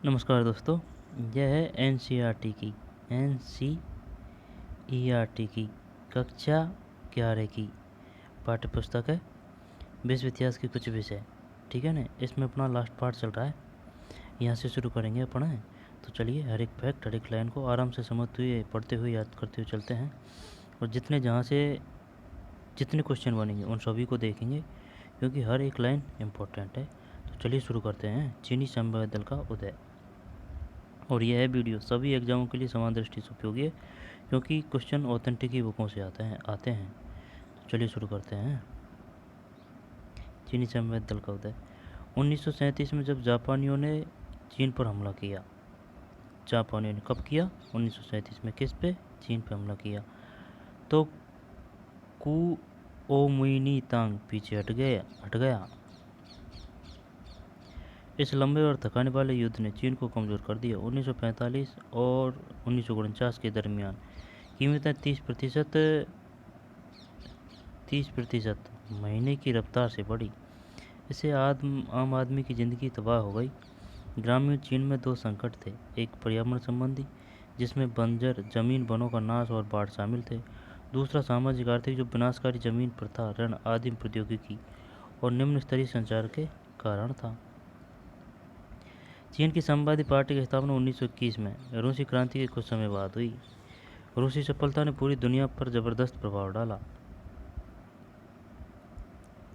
नमस्कार दोस्तों, यह है एन की कक्षा 11 की पाठ्य पुस्तक है विश्व इतिहास के कुछ विषय। ठीक है ना, इसमें अपना लास्ट पार्ट चल रहा है। यहाँ से शुरू करेंगे पढ़ें। तो चलिए हर एक फैक्ट हर एक लाइन को आराम से समझते हुए पढ़ते हुए याद करते हुए चलते हैं, और जितने क्वेश्चन बनेंगे उन सभी को देखेंगे, क्योंकि हर एक लाइन इम्पोर्टेंट है। तो चलिए शुरू करते हैं। चीनी साम्राज्य दल का उदय। और यह वीडियो सभी एग्जामों के लिए समान दृष्टि से उपयोगी है, क्योंकि क्वेश्चन ऑथेंटिक ही बुकों से आते हैं। तो चलिए शुरू करते हैं। चीनी साम्राज्य दल का उदय। 1937 में जब जापानियों ने चीन पर हमला किया। जापानियों ने कब किया? 1937 में। किस पे? चीन पे हमला किया। तो कुओमिनीतांग पीछे हट गया। इस लंबे और थकाने वाले युद्ध ने चीन को कमज़ोर कर दिया। 1945 और 1949 के दरमियान कीमतें 30% महीने की रफ्तार से बढ़ी। इससे आम आदमी की ज़िंदगी तबाह हो गई। ग्रामीण चीन में दो संकट थे, एक पर्यावरण संबंधी जिसमें बंजर जमीन, वनों का नाश और बाढ़ शामिल थे। दूसरा सामाजिक आर्थिक, जो विनाशकारी जमीन प्रथा, ऋण, आदिम प्रौद्योगिकी और निम्न स्तरीय संचार के कारण था। चीन की साम्यवादी पार्टी की स्थापना 1921 में रूसी क्रांति के कुछ समय बाद हुई। रूसी सफलता ने पूरी दुनिया पर जबरदस्त प्रभाव डाला।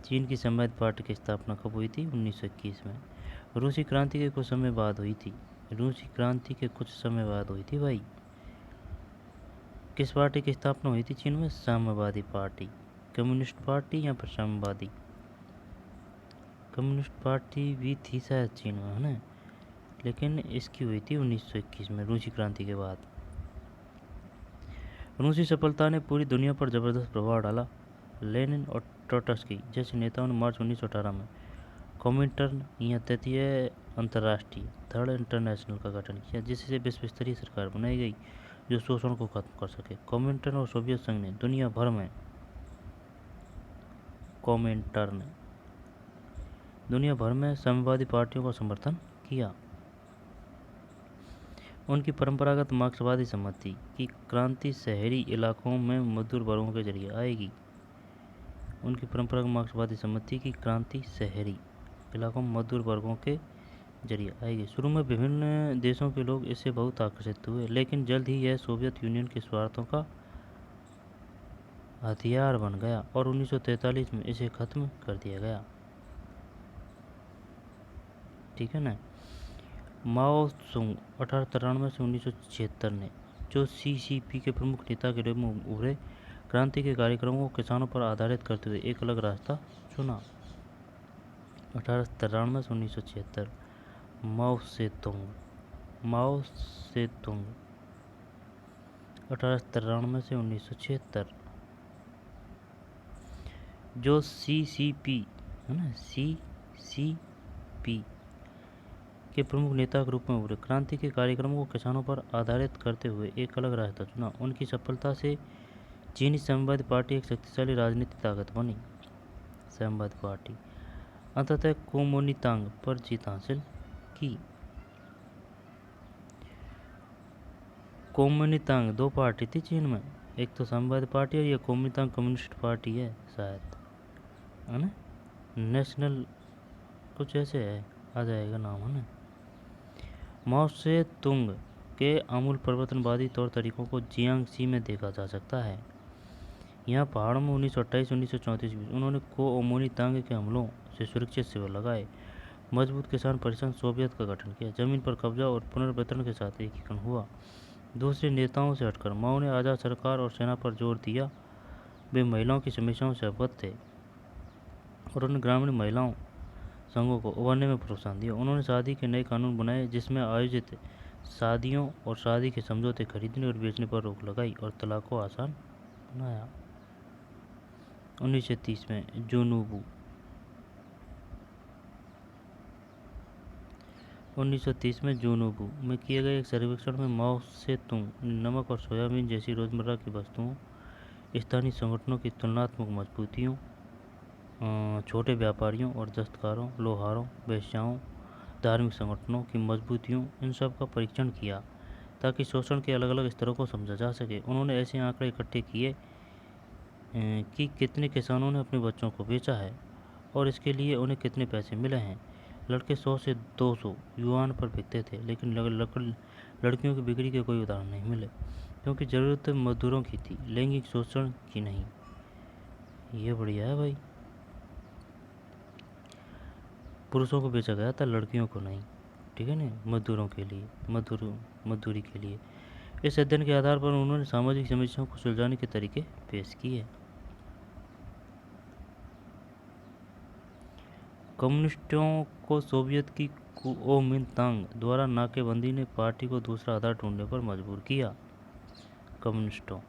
चीन की साम्यवादी पार्टी की स्थापना कब हुई थी? 1921 में। रूसी क्रांति के कुछ समय बाद हुई थी। रूसी क्रांति के कुछ समय बाद हुई थी भाई। किस पार्टी की स्थापना हुई थी चीन में? साम्यवादी पार्टी। कम्युनिस्ट पार्टी या फिर साम्यवादी? कम्युनिस्ट पार्टी भी थी शायद चीन में, है ना, लेकिन इसकी हुई थी 1921 में, रूसी क्रांति के बाद। रूसी सफलता ने पूरी दुनिया पर जबरदस्त प्रभाव डाला। लेनिन और ट्रोट्स्की जैसे नेताओं ने मार्च 1918 में कॉमिंटर्न या तृतीय अंतर्राष्ट्रीय थर्ड इंटरनेशनल का गठन किया, जिससे विश्व स्तरीय सरकार बनाई गई जो शोषण को खत्म कर सके। कॉमिंटर्न और सोवियत संघ ने दुनिया भर में साम्यवादी पार्टियों का समर्थन किया। उनकी परंपरागत मार्क्सवादी समझ थी कि क्रांति शहरी इलाकों में मजदूर वर्गों के जरिए आएगी। उनकी परंपरागत मार्क्सवादी समझ थी कि क्रांति शहरी इलाकों में मजदूर वर्गों के जरिए आएगी। शुरू में विभिन्न देशों के लोग इससे बहुत आकर्षित हुए, लेकिन जल्द ही यह सोवियत यूनियन के स्वार्थों का हथियार बन गया और 1943 में इसे खत्म कर दिया गया। ठीक है ना। माओ त्सुंग 1893 से 1976 ने, जो सीसीपी के प्रमुख नेता के रूप में उभरे, क्रांति के कार्यक्रमों को किसानों पर आधारित करते हुए एक अलग रास्ता चुना। 1893 से 1976। माओ सेतुंग 1893 से 1976, जो सीसीपी है ना, सीसीपी के प्रमुख नेता के रूप में उभरे, क्रांति के कार्यक्रमों को किसानों पर आधारित करते हुए एक अलग रास्ता चुना। उनकी सफलता से चीनी साम्यवादी पार्टी एक शक्तिशाली राजनीतिक ताकत बनी। साम्यवादी पार्टी अंततः कुओमिंतांग पर जीत हासिल की। कुओमिंतांग दो पार्टी थी चीन में, एक तो साम्यवादी पार्टी और ये कुओमिंतांग कम्युनिस्ट पार्टी है शायद, है ना, नेशनल कुछ ऐसे है, आ जाएगा नाम, है ना। माओ से तुंग के आमूल परिवर्तनवादी तौर तरीकों को जियांगसी में देखा जा सकता है। यहाँ पहाड़ों में 1928-1934 में उन्होंने कुओमिंतांग के हमलों से सुरक्षित शिविर लगाए, मजबूत किसान परिसंघ सोवियत का गठन किया, जमीन पर कब्जा और पुनर्वितरण के साथ एकीकरण हुआ। दूसरे नेताओं से हटकर माओ ने आज़ाद सरकार और सेना पर जोर दिया। वे महिलाओं की समस्याओं से अवगत थे और उन्हें ग्रामीण महिलाओं संघों को उभरने में प्रोत्साहन दिया। उन्होंने शादी के नए कानून बनाए, जिसमें आयोजित शादियों और शादी के समझौते, खरीदने और बेचने पर रोक लगाई और तलाक को आसान बनाया। 1930 में जुनूबू 1930 में जुनूबू में किए गए एक सर्वेक्षण में माओ से तुंग ने नमक और सोयाबीन जैसी रोजमर्रा की वस्तुओं, स्थानीय संगठनों की तुलनात्मक मजबूतियों, छोटे व्यापारियों और दस्तकारों, लोहारों, वेश्याओं, धार्मिक संगठनों की मजबूतियों, इन सब का परीक्षण किया ताकि शोषण के अलग अलग स्तरों को समझा जा सके। उन्होंने ऐसे आंकड़े इकट्ठे किए कि कितने किसानों ने अपने बच्चों को बेचा है और इसके लिए उन्हें कितने पैसे मिले हैं। लड़के 100 से 200 युआन पर बिकते थे, लेकिन लड़कियों की बिक्री के कोई उदाहरण नहीं मिले, क्योंकि ज़रूरत मजदूरों की थी, लैंगिक शोषण की नहीं। ये बढ़िया है भाई। पुरुषों को बेचा गया था, लड़कियों को नहीं। ठीक है ना, मजदूरों के लिए, मजदूरी के लिए। इस अध्ययन के आधार पर उन्होंने सामाजिक समस्याओं को सुलझाने के तरीके पेश किए। कम्युनिस्टों को सोवियत की कुओमिंतांग द्वारा नाकेबंदी ने पार्टी को दूसरा आधार ढूंढने पर मजबूर किया। कम्युनिस्टों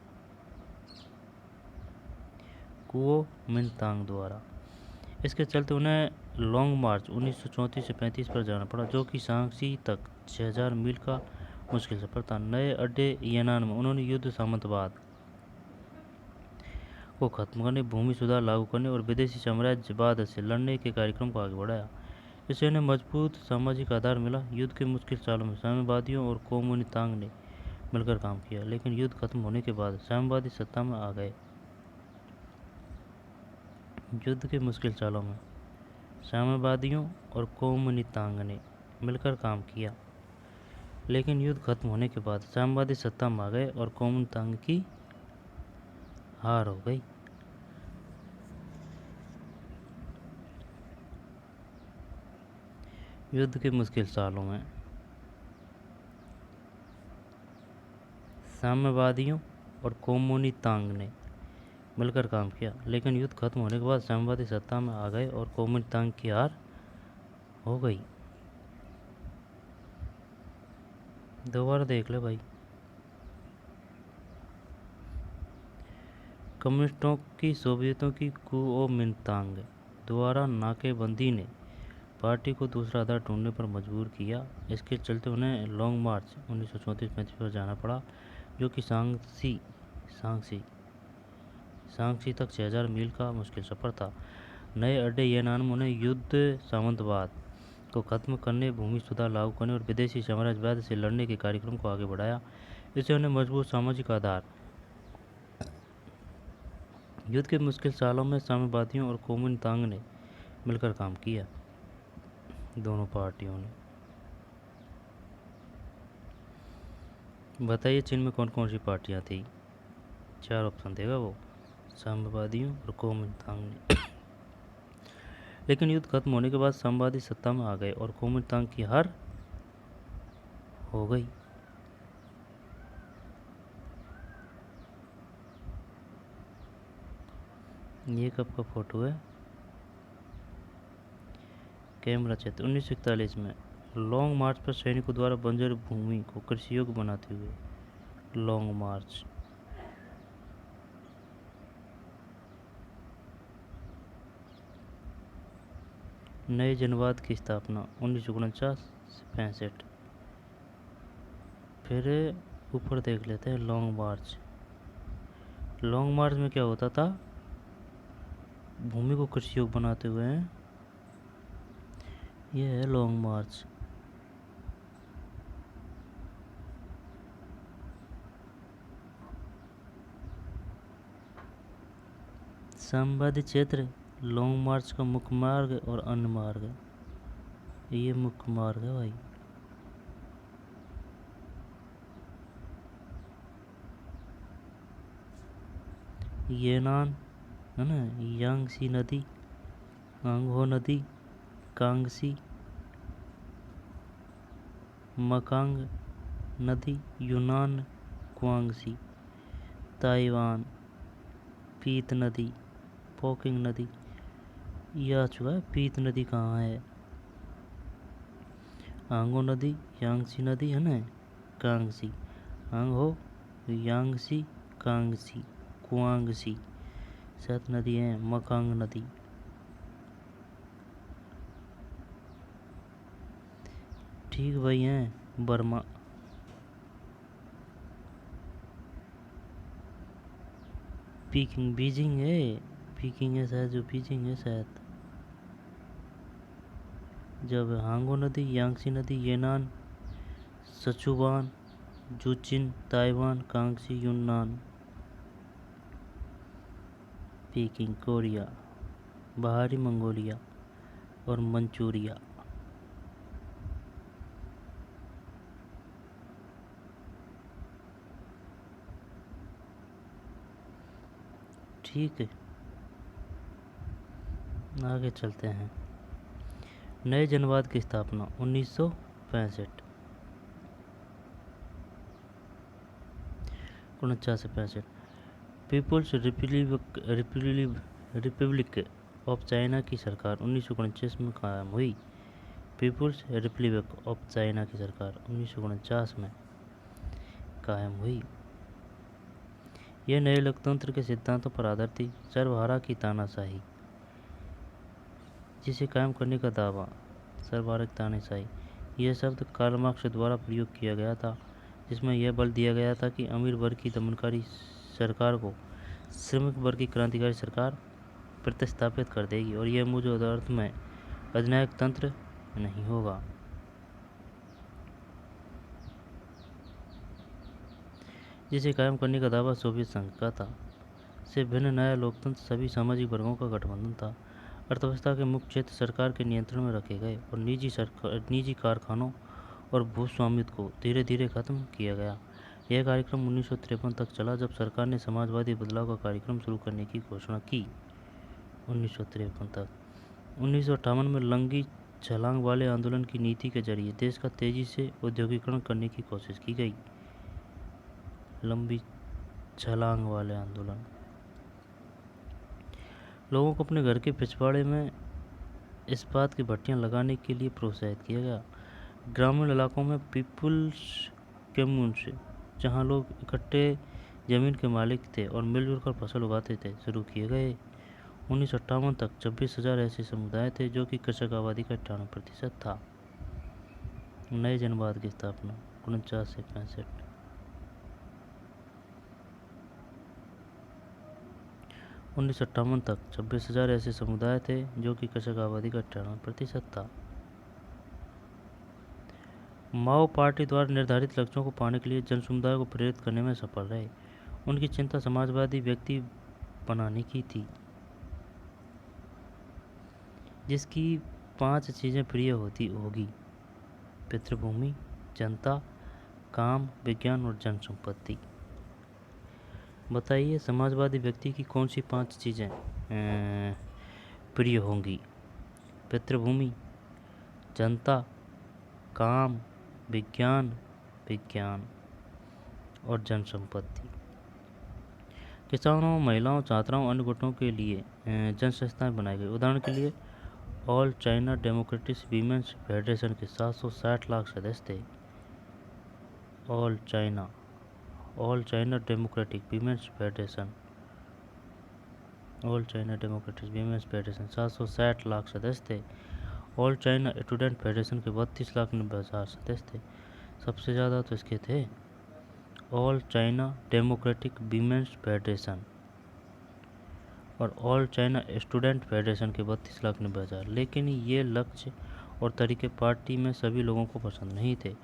कुओमिंतांग द्वारा, इसके चलते उन्हें लॉन्ग मार्च 1934 से 35 पर जाना पड़ा, जो कि शांसी तक 6000 मील का मुश्किल सफर था। नए अड्डे येनान में उन्होंने युद्ध सामंतवाद को खत्म करने, भूमि सुधार लागू करने और विदेशी साम्राज्यवाद से लड़ने के कार्यक्रम को आगे बढ़ाया। इससे उन्हें मजबूत सामाजिक आधार मिला। युद्ध के मुश्किल सालों में साम्यवादियों और कोमुनितांग ने मिलकर काम किया, लेकिन युद्ध खत्म होने के बाद साम्यवादी सत्ता में आ गए। युद्ध के मुश्किल सालों में साम्यवादियों और कोमुनितांग ने मिलकर काम किया, लेकिन युद्ध खत्म होने के बाद साम्यवादी सत्ता में आ गए और कोमुनितांग की हार हो गई। युद्ध के मुश्किल सालों में साम्यवादियों और कोमुनितांग ने मिलकर काम किया, लेकिन युद्ध खत्म होने के बाद साम्यवादी सत्ता में आ गए और कोमुनितांग की हार हो गई। दोबारा देख ले भाई। कम्युनिस्टों की सोवियतों की कुओमिंतांग द्वारा नाकेबंदी ने पार्टी को दूसरा आधार ढूंढने पर मजबूर किया। इसके चलते उन्हें लॉन्ग मार्च 1934-35 पर जाना पड़ा, जो कि शांसी तक 6000 मील का मुश्किल सफ़र था। नए अड्डे येनान में उन्हें युद्ध सामंतवाद को खत्म करने, भूमि सुधार लागू करने और विदेशी साम्राज्यवाद से लड़ने के कार्यक्रम को आगे बढ़ाया। इससे उन्हें मजबूत सामाजिक आधार। युद्ध के मुश्किल सालों में साम्यवादियों और कोमुनितांग ने मिलकर काम किया, दोनों पार्टियों ने। बताइए चीन में कौन कौन सी पार्टियां थी? 4 ऑप्शन देगा वो, साम्यवादियों और कोमुनितांग ने। लेकिन युद्ध खत्म होने के बाद साम्यवादी सत्ता में आ गए और कोमुनितांग की हार हो गई। ये कब का फोटो है? कैमरा क्षेत्र 1941 में लॉन्ग मार्च पर सैनिकों द्वारा बंजर भूमि को कृषि योग्य बनाते हुए लॉन्ग मार्च। नए जनवाद की स्थापना 1949 से 65। फिर ऊपर देख लेते हैं लॉन्ग मार्च। लॉन्ग मार्च में क्या होता था? भूमि को कृषि योग्य बनाते हुए हैं, ये है लॉन्ग मार्च। साम्यवादी क्षेत्र लॉन्ग मार्च का मुख्य मार्ग और अन्य मार्ग, ये मुख्य मार्ग है भाई। येनान है ना, यांगसी नदी, आंगहो नदी, कांगसी, मकांग नदी, यूनान, क्वांगसी, ताइवान, पीत नदी, पोकिंग नदी। यह आ चुका है। पीत नदी कहाँ है? आंगो नदी, यांगसी नदी है ना, कांगसी, आंगहो, यांगसी, कांगसी, क्वांगसी, 7 नदी हैं। मकांग नदी, ठीक भाई हैं। बर्मा, बीजिंग है, पीकिंग है शायद, जो बीजिंग है शायद, जब हांगो नदी, यांगसी नदी, येनान, सचुवान, जूचिन, ताइवान, कांगसी, यूनान, पीकिंग, कोरिया, बाहरी मंगोलिया और मंचूरिया। ठीक है, आगे चलते हैं। नए जनवाद की स्थापना 1965, 49 से 65। पीपुल्स रिपब्लिक ऑफ चाइना की सरकार 1949 में कायम हुई। पीपुल्स रिपब्लिक ऑफ चाइना की सरकार 1949 में कायम हुई। यह नए लोकतंत्र के सिद्धांतों पर आधारित थी। सर्वहारा की तानाशाही, जिसे कायम करने का दावा, सर्वहारा की तानाशाही, यह शब्द कार्ल मार्क्स द्वारा प्रयोग किया गया था, जिसमें यह बल दिया गया था कि अमीर वर्ग की दमनकारी सरकार को श्रमिक वर्ग की क्रांतिकारी सरकार प्रतिस्थापित कर देगी और यह मौजूद अर्थ में अधिनायक तंत्र नहीं होगा। जिसे कायम करने का दावा सोवियत संघ का था। से भिन्न नया लोकतंत्र सभी सामाजिक वर्गों का गठबंधन था। अर्थव्यवस्था के मुख्य क्षेत्र सरकार के नियंत्रण में रखे गए और निजी कारखानों और भूस्वामित्व को धीरे धीरे खत्म किया गया। यह कार्यक्रम 1953 तक चला, जब सरकार ने समाजवादी बदलाव का कार्यक्रम शुरू करने की घोषणा की। 1953 तक। 1958 में लंबी छलांग वाले आंदोलन की नीति के जरिए देश का तेजी से औद्योगिकरण करने की कोशिश की गई। लंबी छलांग वाले आंदोलन, लोगों को अपने घर के पिछवाड़े में इस्पात की भट्टियां लगाने के लिए प्रोत्साहित किया गया। ग्रामीण इलाकों में पीपुल्स कम्यून्स, जहां लोग इकट्ठे जमीन के मालिक थे और मिलजुल कर फसल उगाते थे, शुरू किए गए। 1958 तक 26,000 ऐसे समुदाय थे जो कि कृषक आबादी का 98% था। नए जनवाद की स्थापना 49 से 65। 1958 तक 26,000 ऐसे समुदाय थे जो कि कृषक आबादी का 98% था। माओ पार्टी द्वारा निर्धारित लक्ष्यों को पाने के लिए जन समुदाय को प्रेरित करने में सफल रहे। उनकी चिंता समाजवादी व्यक्ति बनाने की थी, जिसकी 5 चीज़ें प्रिय होगी: पितृभूमि, जनता, काम, विज्ञान और जन संपत्ति। बताइए समाजवादी व्यक्ति की कौन सी 5 चीज़ें प्रिय होंगी? पितृभूमि, जनता, काम, विज्ञान और जन संपत्ति। किसानों, महिलाओं, छात्राओं, अन्य गुटों के लिए जन संस्थाएं बनाई गई। उदाहरण के लिए all China democratic women's federation के 760 लाख सदस्य थे। All China democratic women's federation 760 lakh सदस्य थे। ऑल चाइना स्टूडेंट फेडरेशन के 32,90,000 सदस्य थे। सबसे ज़्यादा तो इसके थे all China democratic women's federation और ऑल चाइना स्टूडेंट फेडरेशन के 32,90,000। लेकिन ये लक्ष्य और तरीके पार्टी में सभी लोगों को पसंद नहीं थे।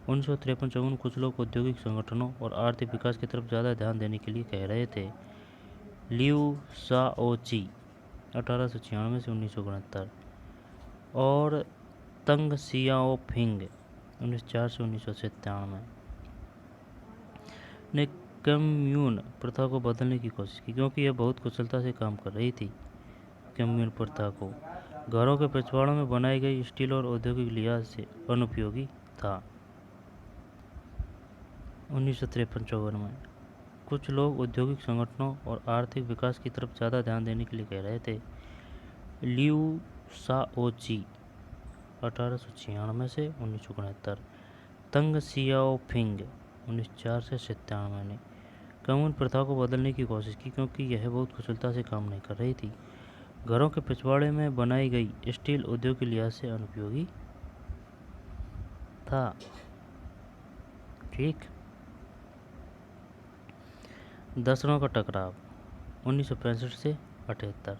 1953-54 कुछ लोग औद्योगिक संगठनों और आर्थिक विकास की तरफ ज़्यादा ध्यान देने के लिए कह रहे थे। लियू साओची 1896 से 1969 और तंग सियाओपिंग 1904 से 1997 ने कम्यून प्रथा को बदलने की कोशिश की, क्योंकि यह बहुत कुशलता से काम कर रही थी। कम्यून प्रथा को घरों के पिछवाड़ों में बनाई गई स्टील और औद्योगिक लिहाज से अनुपयोगी था। 1953-54 में कुछ लोग औद्योगिक संगठनों और आर्थिक विकास की तरफ ज़्यादा ध्यान देने के लिए कह रहे थे। लियू साओची 1896 से 1969, तंग सियाओपिंग 1904 से 1997 ने कम्यून प्रथा को बदलने की कोशिश की, क्योंकि यह बहुत कुशलता से काम नहीं कर रही थी। घरों के पिछवाड़े में बनाई गई स्टील उद्योग के लिहाज से अनुपयोगी था। ठीक। दसरों का टकराव 1965 से 78।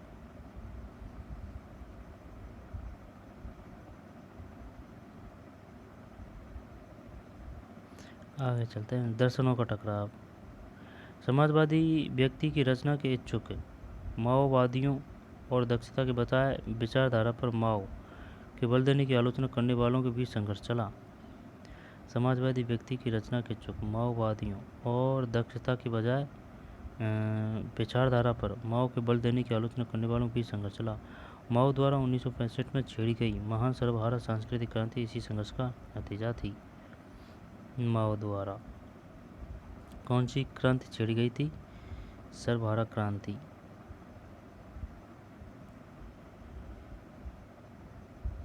आगे चलते हैं। दर्शनों का टकराव। समाजवादी व्यक्ति की रचना के इच्छुक माओवादियों और दक्षता के बजाय विचारधारा पर माओ के बल देने की आलोचना करने वालों के बीच संघर्ष चला। समाजवादी व्यक्ति की रचना के इच्छुक माओवादियों और दक्षता के बजाय विचारधारा पर माओ के बल देने की आलोचना करने वालों के बीच संघर्ष चला। माओ द्वारा 1965 में छेड़ी गई महान सर्वहारा सांस्कृतिक क्रांति इसी संघर्ष का नतीजा थी। माओ द्वारा कौन सी क्रांति छेड़ी गई थी? सर्वहारा क्रांति।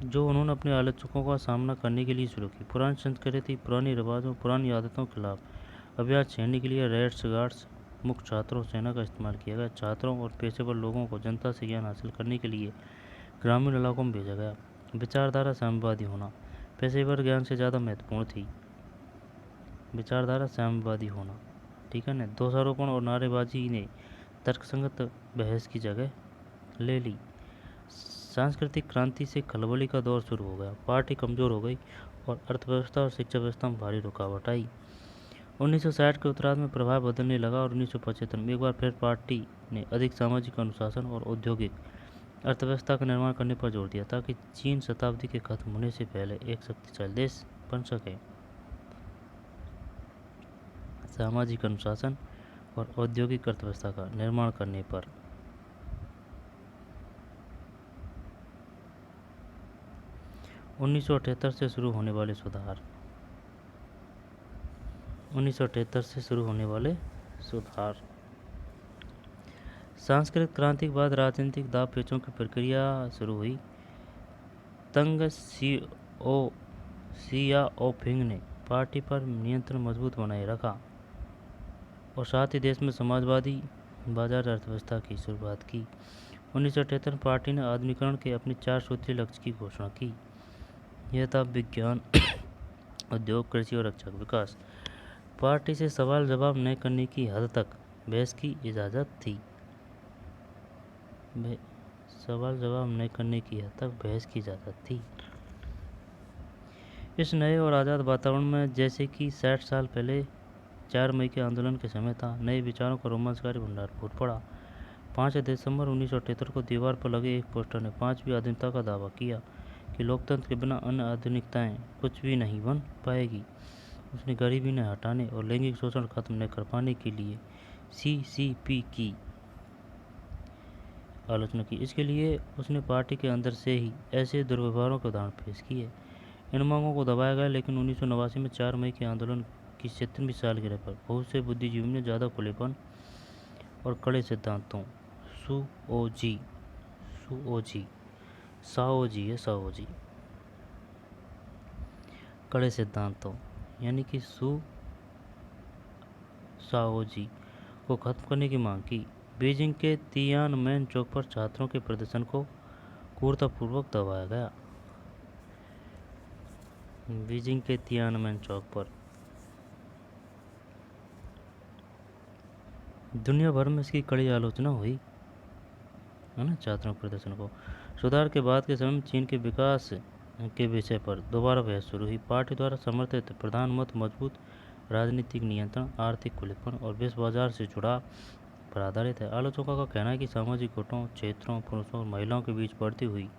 जो उन्होंने अपने आलोचकों का सामना करने के लिए शुरू की। पुरानी संस्कृति, पुरानी रिवाजों, पुरानी आदतों के खिलाफ अभ्यास छेड़ने के लिए रेड्स गार्ड्स, मुख्य छात्रों सेना का इस्तेमाल किया गया। छात्रों और पेशेवर लोगों को जनता से ज्ञान हासिल करने के लिए ग्रामीण इलाकों में भेजा गया। विचारधारा साम्यवादी होना पेशेवर ज्ञान से ज़्यादा महत्वपूर्ण थी। विचारधारा साम्यवादी होना, ठीक है ना। दोषारोपण और नारेबाजी ने तर्कसंगत बहस की जगह ले ली। सांस्कृतिक क्रांति से खलबली का दौर शुरू हो गया। पार्टी कमज़ोर हो गई और अर्थव्यवस्था और शिक्षा व्यवस्था में भारी रुकावट आई। 1960 के उत्तरार्ध में प्रभाव बदलने लगा और 1975 में एक बार फिर पार्टी ने अधिक सामाजिक अनुशासन और औद्योगिक अर्थव्यवस्था का निर्माण करने पर जोर दिया ताकि चीन शताब्दी के खत्म होने से पहले एक शक्तिशाली देश बन सके। सामाजिक अनुशासन और औद्योगिक अर्थव्यवस्था का निर्माण करने पर 1978 से शुरू होने वाले सुधार। 1978 से शुरू होने वाले सुधार। सांस्कृतिक क्रांति के बाद राजनीतिक दाव पेचों की प्रक्रिया शुरू हुई। तंग सियाओपिंग ने पार्टी पर नियंत्रण मजबूत बनाए रखा और साथ ही देश में समाजवादी बाजार अर्थव्यवस्था की शुरुआत की। 1978 में पार्टी ने आधुनिकीकरण के अपने 4 सूत्रीय लक्ष्य की घोषणा की। यह था विज्ञान, उद्योग, कृषि और रक्षा विकास। पार्टी से सवाल जवाब न करने की हद तक बहस की इजाज़त थी। सवाल जवाब न करने की हद तक बहस की इजाज़त थी। इस नए और आज़ाद वातावरण में, जैसे कि 60 साल पहले 4 मई के आंदोलन के समय था, नए विचारों का रोमांचकारी भंडार फूट पड़ा। 5 दिसंबर 1978 को दीवार पर लगे एक पोस्टर ने 5वीं आधुनिकता का दावा किया कि लोकतंत्र के बिना अन्य आधुनिकताएं कुछ भी नहीं बन पाएगी। उसने गरीबी न हटाने और लैंगिक शोषण खत्म न कर पाने के लिए CCP की आलोचना की। इसके लिए उसने पार्टी के अंदर से ही ऐसे दुर्व्यवहारों के उदाहरण पेश किए। इन मांगों को दबाया गया, लेकिन 1989 में 4 मई के आंदोलन की 70वीं सालगिरह पर बहुत से बुद्धिजीवियों ने ज़्यादा खुलेपन और कड़े सिद्धांतों साओजी कड़े सिद्धांतों यानी कि साओजी को खत्म करने की मांग की। बीजिंग के तियानमेन चौक पर छात्रों के प्रदर्शन को क्रूरतापूर्वक दबाया गया। बीजिंग के तियानमेन चौक पर दुनिया भर में इसकी कड़ी आलोचना हुई, है ना, छात्रों के प्रदर्शन को। सुधार के बाद के समय में चीन के विकास के विषय पर दोबारा बहस शुरू हुई। पार्टी द्वारा समर्थित प्रधानमंत्री मजबूत राजनीतिक नियंत्रण, आर्थिक खुलेपन और विश्व बाजार से जुड़ाव पर आधारित है। आलोचकों का कहना है कि सामाजिक गुटों, क्षेत्रों, पुरुषों और महिलाओं के बीच बढ़ती हुई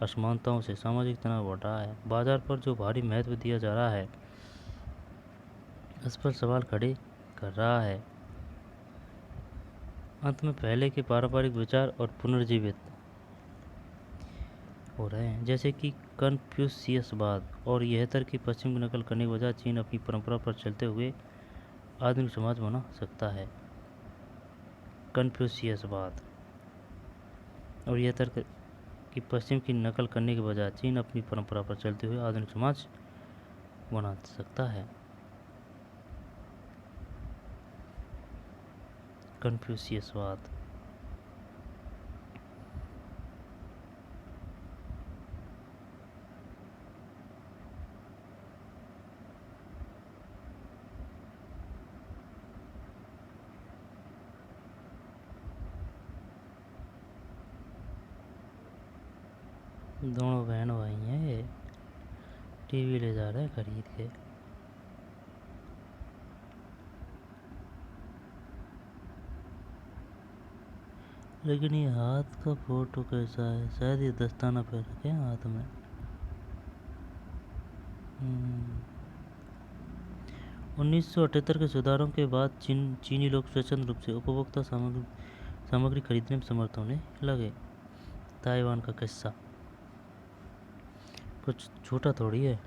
असमानताओं से सामाजिक तनाव बढ़ रहा है। बाजार पर जो भारी महत्व दिया जा रहा है, इस पर सवाल खड़े कर रहा है। अंत में पहले के पारंपरिक विचार और पुनर्जीवित हो रहे हैं, जैसे कि कन्फ्यूशियसवाद और यह तर्क कि पश्चिम की नकल करने के बजाय चीन अपनी परंपरा पर चलते हुए आधुनिक समाज बना सकता है। कन्फ्यूशियसवाद और यह तर्क कि पश्चिम की नकल करने के बजाय चीन अपनी परंपरा पर चलते हुए आधुनिक समाज बना सकता है। कन्फ्यूशियसवाद। दोनों बहन भाई हैं, ये टीवी ले जा रहे हैं खरीद के। लेकिन ये हाथ का फोटो कैसा है? शायद ये दस्ताना पहन रखे हैं हाथ में। 1978 के सुधारों के बाद चीनी लोग स्वतंत्र रूप से उपभोक्ता सामग्री खरीदने में समर्थ होने लगे। ताइवान का किस्सा कुछ झूठा थोड़ी है।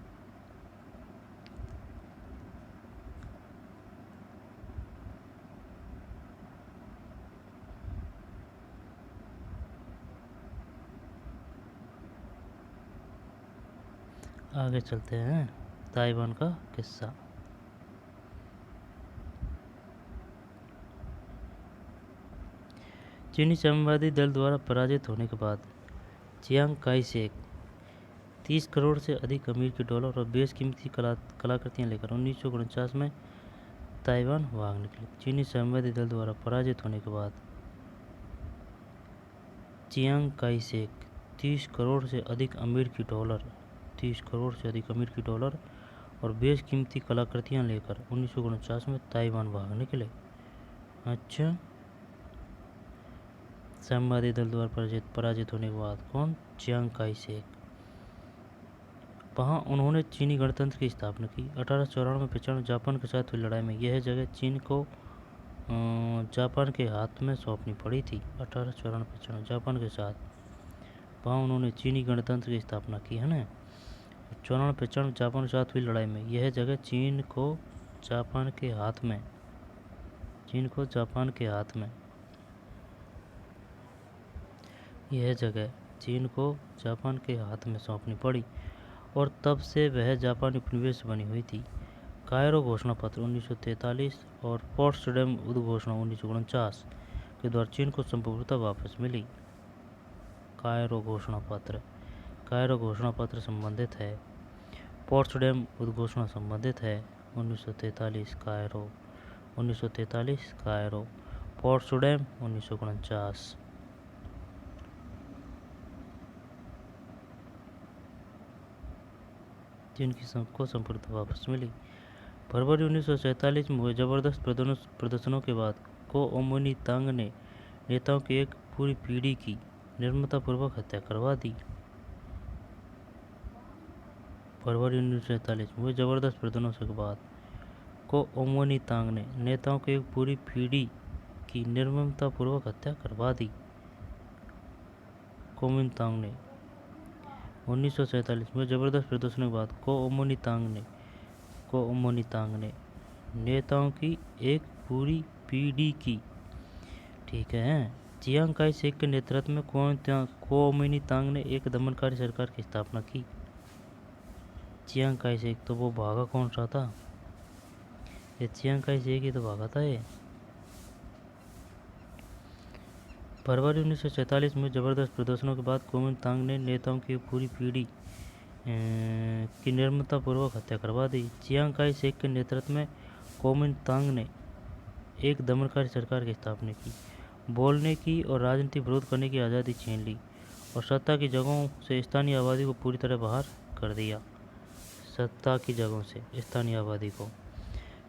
आगे चलते हैं। ताइवान का किस्सा। चीनी साम्यवादी दल द्वारा पराजित होने के बाद चियांग काई शेक 30 करोड़ से अधिक अमेरिकी डॉलर और बेशकीमती कलाकृतियां लेकर 1949 में ताइवान भाग निकले। चीनी साम्यवादी दल द्वारा पराजित होने के बाद चियांग काई शेक 30 करोड़ से अधिक अमेरिकी डॉलर और बेशकीमती कलाकृतियां लेकर 1949 में ताइवान भाग निकले। अच्छा, साम्यवादी दल द्वारा पराजित होने के बाद कौन? Chiang Kai Shek. वहाँ उन्होंने चीनी गणतंत्र की स्थापना की। 1894-95 जापान के साथ हुई लड़ाई में यह जगह चीन को जापान के हाथ में सौंपनी पड़ी थी। 1894-95 जापान के साथ वहाँ उन्होंने चीनी गणतंत्र की स्थापना की है ना। 94-95 जापान के साथ हुई लड़ाई में यह जगह चीन को जापान के हाथ में यह जगह चीन को जापान के हाथ में सौंपनी पड़ी और तब से वह जापानी उपनिवेश बनी हुई थी। कायरो घोषणा पत्र 1943 और पोट्सडाम उद्घोषणा 1949 के द्वारा चीन को संप्रभुता वापस मिली। कायरो घोषणा पत्र संबंधित है। पोट्सडाम उद्घोषणा संबंधित है 1943 कायरो, पोट्सडाम 1949। चीन की को संप्रभुता वापस मिली। फरवरी 1947 में हुए जबरदस्त प्रदर्शनों के बाद कोओमितांग ने नेताओं की एक पूरी पीढ़ी की निर्ममतापूर्वक हत्या करवा दी। फरवरी 1947 में हुए जबरदस्त प्रदर्शनों के बाद कोओमितांग ने नेताओं की एक पूरी पीढ़ी की निर्ममतापूर्वक हत्या करवा दी। कोमिंतांग ने 1947 में जबरदस्त प्रदर्शनों के बाद कोओमितांग ने नेताओं की एक पूरी पीढ़ी की, ठीक है, चियांग काई शेक के नेतृत्व में कोओमितांग ने एक दमनकारी सरकार की स्थापना की। चियांग काई शेक तो वो भागा कौन सा था? ये चियांग काई शेक ही तो भागा था ये। फरवरी 1947 में जबरदस्त प्रदर्शनों के बाद कोमिंतांग ने नेताओं की एक पूरी पीढ़ी की निर्ममतापूर्वक हत्या करवा दी। चियांग काई शेक के नेतृत्व में कोमिंतांग ने एक दमनकारी सरकार की स्थापना की, बोलने की और राजनीतिक विरोध करने की आज़ादी छीन ली और सत्ता की जगहों से स्थानीय आबादी को पूरी तरह बाहर कर दिया।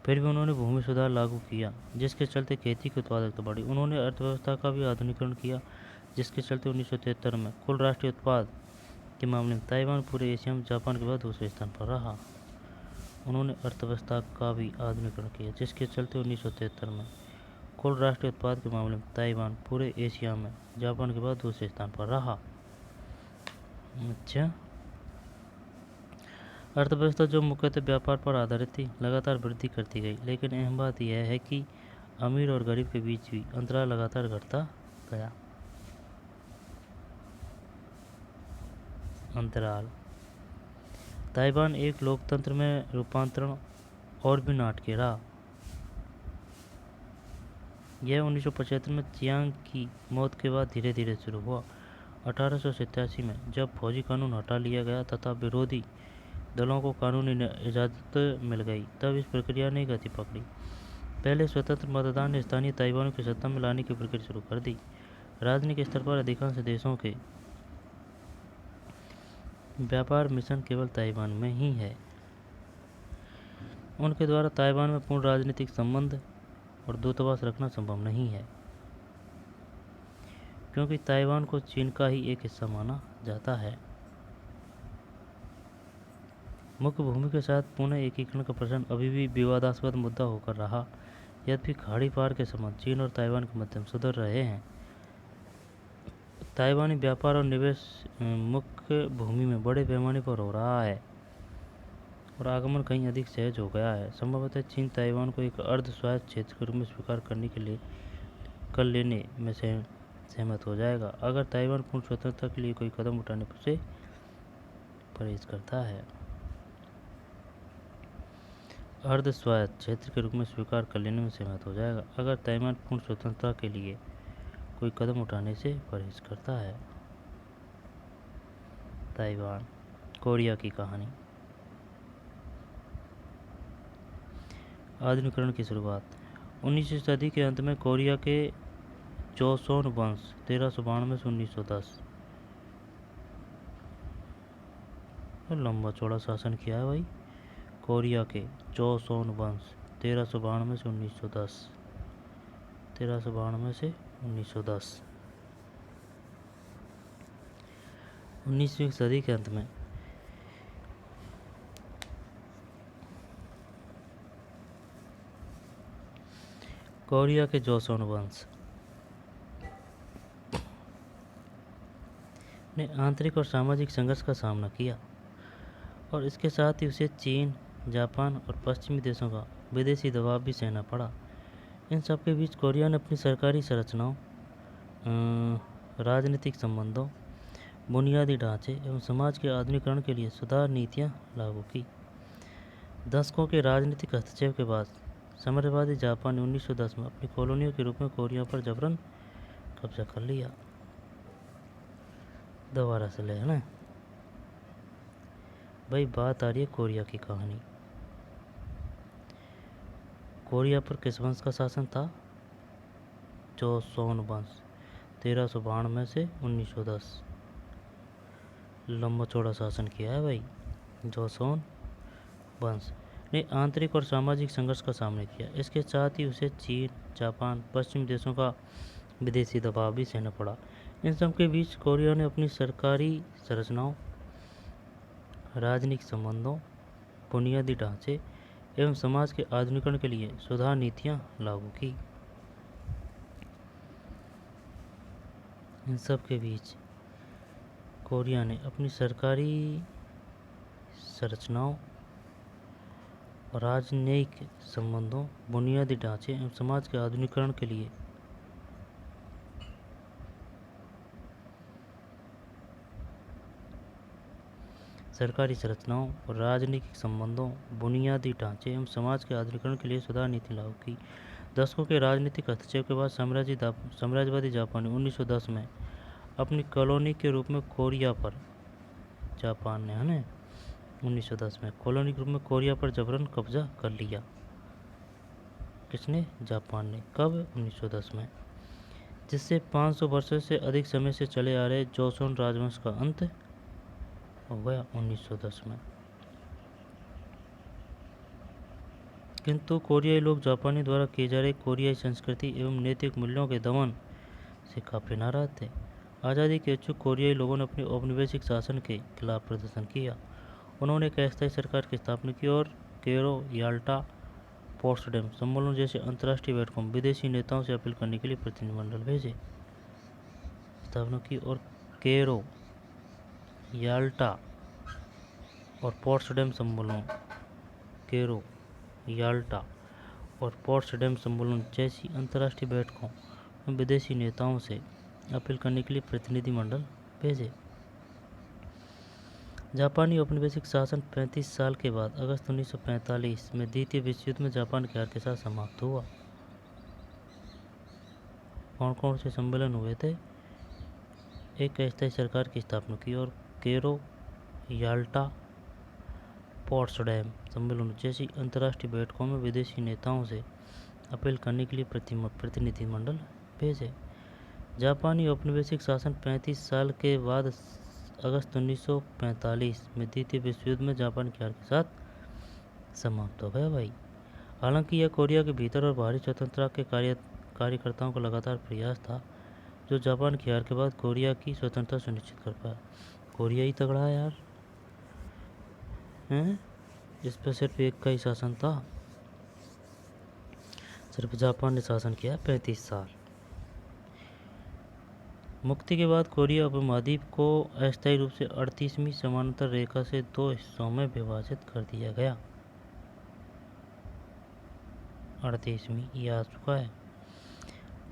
फिर भी उन्होंने भूमि सुधार लागू किया, जिसके चलते खेती की उत्पादकता बढ़ी। उन्होंने अर्थव्यवस्था का भी आधुनिकीकरण किया, जिसके चलते 1973 में कुल राष्ट्रीय उत्पाद के मामले में ताइवान पूरे एशिया में जापान के बाद दूसरे स्थान पर रहा। उन्होंने अर्थव्यवस्था का भी आधुनिकीकरण किया, जिसके चलते 1973 में कुल राष्ट्रीय उत्पाद के मामले में ताइवान पूरे एशिया में जापान के बाद दूसरे स्थान पर रहा। अच्छा, अर्थव्यवस्था जो मुख्यतः व्यापार पर आधारित थी लगातार वृद्धि करती गई, लेकिन अहम बात यह है कि अमीर और गरीब के बीच भी अंतराल लगातार घटता गया। ताइवान एक लोकतंत्र में रूपांतरण और भी नाटकीय रहा। यह 1975 में चियांग की मौत के बाद धीरे धीरे शुरू हुआ। 1887 में जब फौजी कानून हटा लिया गया तथा विरोधी दलों को कानूनी इजाज़त मिल गई, तब इस प्रक्रिया ने गति पकड़ी। पहले स्वतंत्र मतदान ने स्थानीय ताइवान की सत्ता में लाने की प्रक्रिया शुरू कर दी। राजनीतिक स्तर पर अधिकांश देशों के व्यापार मिशन केवल ताइवान में ही है। उनके द्वारा ताइवान में पूर्ण राजनीतिक संबंध और दूतावास रखना संभव नहीं है। क्योंकि ताइवान को चीन का ही एक हिस्सा माना जाता है। मुख्य भूमि के साथ पुनः एकीकरण का प्रश्न अभी भी विवादास्पद मुद्दा होकर रहा, यद्यपि खाड़ी पार के संबंध चीन और ताइवान के मध्य सुधर रहे हैं। ताइवानी व्यापार और निवेश मुख्य भूमि में बड़े पैमाने पर हो रहा है और आगमन कहीं अधिक सहज हो गया है। संभवतः चीन ताइवान को एक अर्ध स्वायत्त क्षेत्र के रूप में स्वीकार करने के लिए कर लेने में सहमत हो जाएगा, अगर ताइवान पूर्ण स्वतंत्रता के लिए कोई कदम उठाने से परहेज करता है। अर्ध स्वायत्त क्षेत्र के रूप में स्वीकार कर लेने में सहमत हो जाएगा, अगर ताइवान पूर्ण स्वतंत्रता के लिए कोई कदम उठाने से परहेज करता है। ताइवान कोरिया की कहानी। आधुनिकीकरण की शुरुआत 19वीं सदी के अंत में कोरिया के जोसोन वंश 1392 से 1910 लंबा चौड़ा शासन किया है भाई। कोरिया के जोसोन वंश 1392 से 1910 1392 से 1910 19वीं सदी के अंत में कोरिया के जोसोन वंश ने आंतरिक और सामाजिक संघर्ष का सामना किया और इसके साथ ही उसे चीन, जापान और पश्चिमी देशों का विदेशी दबाव भी सहना पड़ा। इन सब के बीच कोरिया ने अपनी सरकारी संरचनाओं, राजनीतिक संबंधों, बुनियादी ढांचे एवं समाज के आधुनिकीकरण के लिए सुधार नीतियां लागू की। दशकों के राजनीतिक हस्तक्षेप के बाद साम्राज्यवादी जापान ने 1910 में अपनी कॉलोनियों के रूप में कोरिया पर जबरन कब्जा कर लिया। दोबारा से ले है ना भाई, बात आ रही है कोरिया की कहानी। कोरिया पर किस वंश का शासन था? जोसोन वंश 1392 से 1910 लंबा चौड़ा शासन किया है भाई। जोसोन वंश ने आंतरिक और सामाजिक संघर्ष का सामना किया। इसके साथ ही उसे चीन, जापान, पश्चिमी देशों का विदेशी दबाव भी सहना पड़ा। इन सब के बीच कोरिया ने अपनी सरकारी संरचनाओं, राजनीतिक संबंधों, बुनियादी ढांचे एवं समाज के आधुनिकीकरण के लिए सुधार नीतियां लागू की। इन सब के बीच कोरिया ने अपनी सरकारी संरचनाओं, राजनयिक संबंधों, बुनियादी ढांचे एवं समाज के आधुनिकीकरण के लिए सरकारी संरचनाओं, राजनीतिक संबंधों, बुनियादी ढांचे एवं समाज के आधुनिकीकरण के लिए सुधार नीति लागू की। दशकों के राजनीतिक हस्तक्षेप के बाद साम्राज्यवादी जापान ने 1910 में अपनी कॉलोनी के रूप में कोरिया पर जापान ने 1910 में कॉलोनी के रूप में कोरिया पर जबरन कब्जा कर लिया। किसने? जापान ने। कब? 1910 में, जिससे 500 वर्षों से अधिक समय से चले आ रहे जोसोन राजवंश का अंत हो गया 1910 में। किंतु कोरियाई लोग जापानी द्वारा किए जा रहे कोरियाई संस्कृति एवं नैतिक मूल्यों के दमन से काफी नाराज थे। आज़ादी के इच्छुक कोरियाई लोगों ने अपने औपनिवेशिक शासन के खिलाफ प्रदर्शन किया। उन्होंने एक अस्थायी सरकार की स्थापना की और केरो, याल्टा, पोट्सडैम सम्मेलन जैसे अंतर्राष्ट्रीय बैठकों में विदेशी नेताओं से अपील करने के लिए प्रतिनिधिमंडल भेजे। स्थापना की और केरो, याल्टा और पोट्सडैम सम्मेलन, केरो, याल्टा और पोट्सडैम सम्मेलन जैसी अंतर्राष्ट्रीय बैठकों में विदेशी नेताओं से अपील करने के लिए प्रतिनिधिमंडल भेजे। जापानी औपनिवेशिक शासन 35 साल के बाद अगस्त 1945 में द्वितीय विश्व युद्ध में जापान के हार के साथ समाप्त हुआ। कौन कौन से सम्मेलन हुए थे? एक अस्थायी सरकार की स्थापना की और केरो, याल्टा, पोट्सडैम सम्मेलन जैसी अंतर्राष्ट्रीय बैठकों में विदेशी नेताओं से अपील करने के लिए प्रतिनिधिमंडल भेजे। जापानी औपनिवेशिक शासन 35 साल के बाद अगस्त 1945 में द्वितीय विश्व युद्ध में जापान के हार के साथ समाप्त हो गया भाई। हालांकि यह कोरिया के भीतर और बाहरी स्वतंत्रता के कार्यकर्ताओं का लगातार प्रयास था, जो जापान की हार के बाद कोरिया की स्वतंत्रता सुनिश्चित कर पाया। कोरिया ही तगड़ा है यार, हैं? इस पर सिर्फ एक का ही शासन था, सिर्फ जापान ने शासन किया 35 साल। मुक्ति के बाद कोरिया उपमहाद्वीप को अस्थायी रूप से 38वीं समानांतर रेखा से 2 हिस्सों में विभाजित कर दिया गया। 38वीं ये आ चुका है।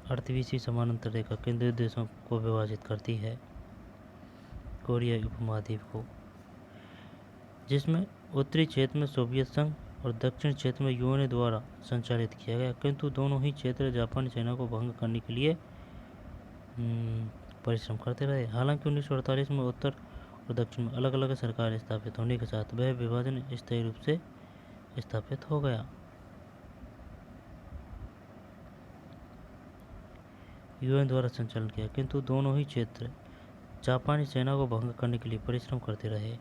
38वीं समानांतर रेखा केंद्रीय देशों को विभाजित करती है कोरिया उपमहाद्वीप को, जिसमें उत्तरी क्षेत्र में सोवियत संघ और दक्षिण क्षेत्र में यूएनए द्वारा संचालित किया गया, किंतु दोनों ही क्षेत्र जापानी सेना को भंग करने के लिए परिश्रम करते रहे। हालांकि 1948 में उत्तर और दक्षिण में अलग अलग सरकार स्थापित होने के साथ वह विभाजन स्थायी रूप से स्थापित हो गया। यूएन द्वारा संचालन किया, किंतु दोनों ही क्षेत्र जापानी सेना को भंग करने के लिए परिश्रम करते रहे,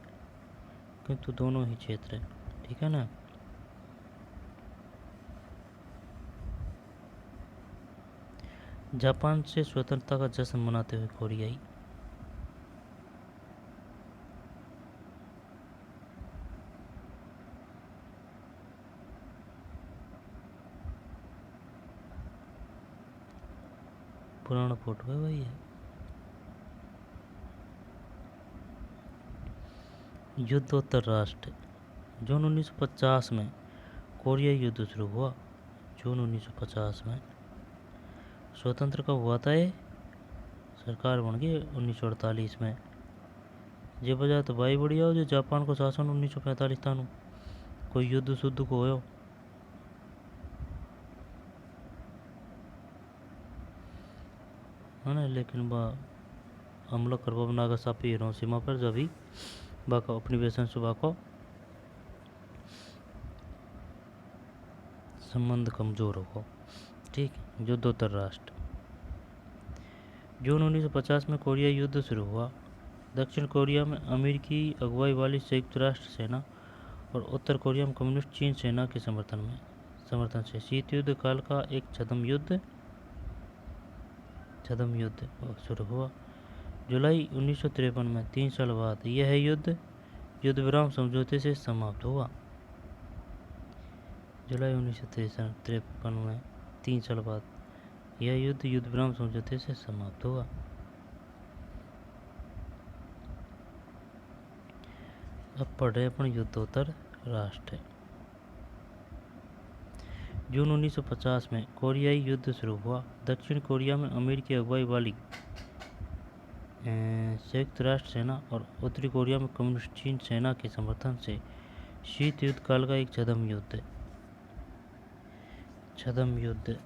किंतु दोनों ही क्षेत्र, ठीक है ना। जापान से स्वतंत्रता का जश्न मनाते हुए कोरियाई पुराना फोटो है भाई। युद्धोत्तर राष्ट्र। जून 1950 में कोरिया युद्ध शुरू हुआ। जून 1950 में स्वतंत्र कब हुआ था ये? सरकार बन गई 1948 में। जे वजह तो भाई बढ़िया हो जो जापान को शासन 1945 था नु कोई युद्ध शुद्ध को हो है ना, लेकिन बा हमला करवा नागासाकी हिरोशिमा पर जब ही बाका अपनी वेसन सुबह को संबंध कमजोर हो। ठीक, युद्धोत्तर राष्ट्र। जून 1950 में कोरिया युद्ध शुरू हुआ। दक्षिण कोरिया में अमेरिकी अगुवाई वाली संयुक्त राष्ट्र सेना और उत्तर कोरिया में कम्युनिस्ट चीन सेना के समर्थन से शीत युद्ध काल का एक छद्म युद्ध शुरू हुआ। जुलाई 1953 में 3 साल बाद यह युद्ध विराम समझौते से समाप्त हुआ। जुलाई 1953 में 3 साल बाद यह युद्ध विराम समझौते से समाप्त हुआ। अब पढ़ रहे अपन युद्धोत्तर राष्ट्र। जून 1950 में कोरियाई युद्ध शुरू हुआ। दक्षिण कोरिया में अमेरिकी अगुवाई वाली संयुक्त राष्ट्र सेना और उत्तरी कोरिया में कम्युनिस्ट चीन सेना के समर्थन से शीत युद्ध काल का एक छद्म युद्ध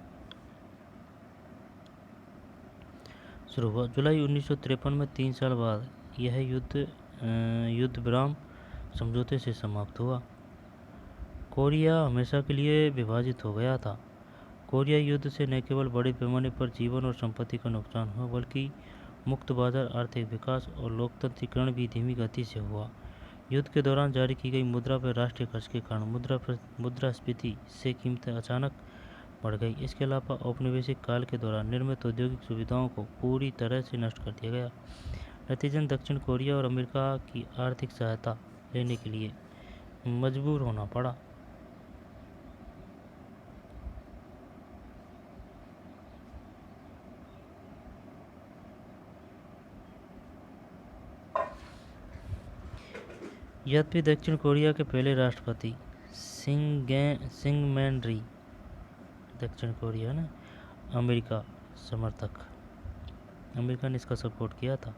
शुरू हुआ। जुलाई 1953 में 3 साल बाद यह युद्ध विराम समझौते से समाप्त हुआ। कोरिया हमेशा के लिए विभाजित हो गया था। कोरिया युद्ध से न केवल बड़े पैमाने पर जीवन और संपत्ति का नुकसान हुआ, बल्कि मुक्त बाजार आर्थिक विकास और लोकतंत्रीकरण भी धीमी गति से हुआ। युद्ध के दौरान जारी की गई मुद्रा पर राष्ट्रीय खर्च के कारण मुद्रास्फीति से कीमतें अचानक बढ़ गई। इसके अलावा औपनिवेशिक काल के दौरान निर्मित औद्योगिक सुविधाओं को पूरी तरह से नष्ट कर दिया गया। नतीजतन दक्षिण कोरिया और अमेरिका की आर्थिक सहायता लेने के लिए मजबूर होना पड़ा। यद्यपि दक्षिण कोरिया के पहले राष्ट्रपति सिंगमैन री, दक्षिण कोरिया ना, अमेरिका ने इसका सपोर्ट किया था।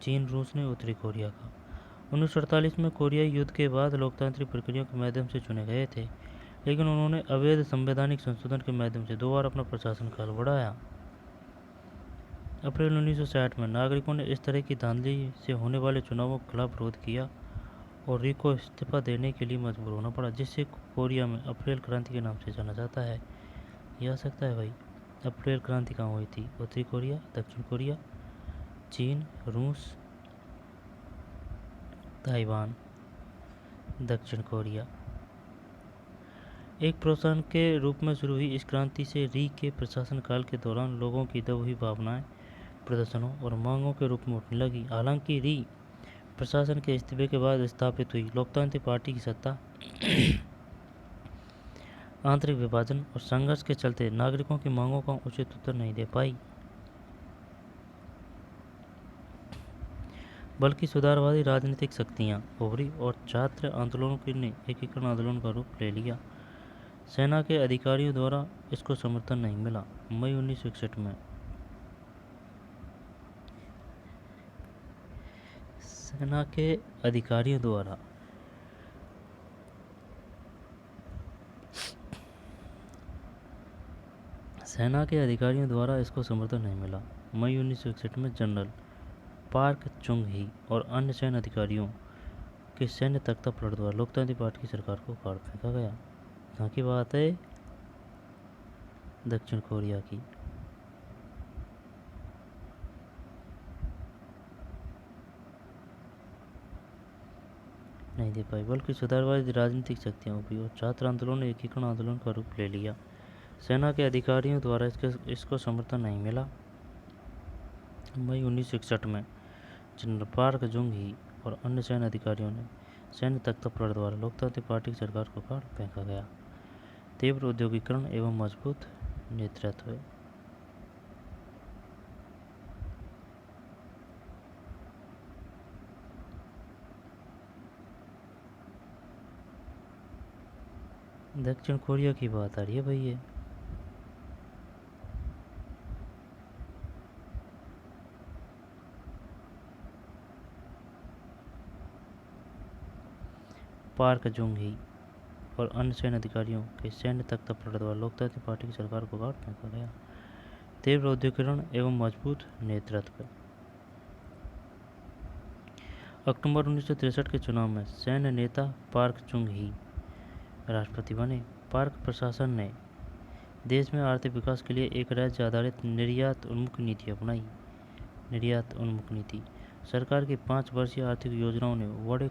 चीन रूस ने उत्तरी कोरिया का। 1948 में कोरियाई युद्ध के बाद लोकतांत्रिक प्रक्रिया के माध्यम से चुने गए थे, लेकिन उन्होंने अवैध संवैधानिक संशोधन के माध्यम से 2 बार अपना प्रशासन काल बढ़ाया। अप्रैल 1960 में नागरिकों ने इस तरह की धांधली से होने वाले चुनावों के खिलाफ विरोध किया और री को इस्तीफा देने के लिए मजबूर होना पड़ा, जिसे कोरिया में अप्रैल क्रांति के नाम से जाना जाता है। यह आ सकता है भाई, अप्रैल क्रांति कहाँ हुई थी? उत्तरी कोरिया, दक्षिण कोरिया, चीन, रूस, ताइवान, दक्षिण कोरिया। एक प्रोत्साहन के रूप में शुरू हुई इस क्रांति से री के प्रशासन काल के दौरान लोगों की दबी भावनाएं प्रदर्शनों और मांगों के रूप में उठने लगी। हालांकि री प्रशासन के इस्तीफे के बाद स्थापित हुई लोकतांत्रिक पार्टी की सत्ता आंतरिक विभाजन और संघर्ष के चलते नागरिकों की मांगों का उचित उत्तर नहीं दे पाई, बल्कि सुधारवादी राजनीतिक शक्तियां उभरी और छात्र आंदोलनों ने एकीकरण आंदोलन का रूप ले लिया। सेना के अधिकारियों द्वारा इसको समर्थन नहीं मिला। मई 1961 में सेना के अधिकारियों द्वारा इसको समर्थन नहीं मिला। मई 1961 में जनरल पार्क चुंग ही और अन्य सैन्य अधिकारियों के सैन्य तख्ता पलट द्वारा लोकतांत्रिक पार्टी की सरकार को काट फेंका गया। यहाँ की बात है दक्षिण कोरिया की। नहीं दे पाई, बल्कि सुधारवादी राजनीतिक शक्तियां उभरी और छात्र आंदोलन ने एकीकरण आंदोलन का रूप ले लिया। सेना के अधिकारियों द्वारा इसको समर्थन नहीं मिला। मई 1961 में जनरल पार्क जुंग ही और अन्य सैन्य अधिकारियों ने सैन्य तख्ता पलट द्वारा लोकतांत्रिक पार्टी की सरकार को काट फेंका गया। तीव्र औद्योगिकरण एवं मजबूत नेतृत्व। दक्षिण कोरिया की बात आ रही है भाई। ये पार्क जुंग ही और अन्य सैन्य अधिकारियों के सैन्य तख्ता पलट द्वारा लोकतांत्रिक पार्टी की सरकार को काट फेंका गया। तीव्र औद्योगिकरण एवं मजबूत नेतृत्व। अक्टूबर 1963 के चुनाव में सैन्य नेता पार्क चुंग ही राष्ट्रपति बने। पार्क प्रशासन ने देश में आर्थिक विकास के लिए एक राज्य आधारित निर्यात उन्मुख नीति अपनाई। निर्यात उन्मुख नीति सरकार की 5 वर्षीय आर्थिक योजनाओं ने बड़े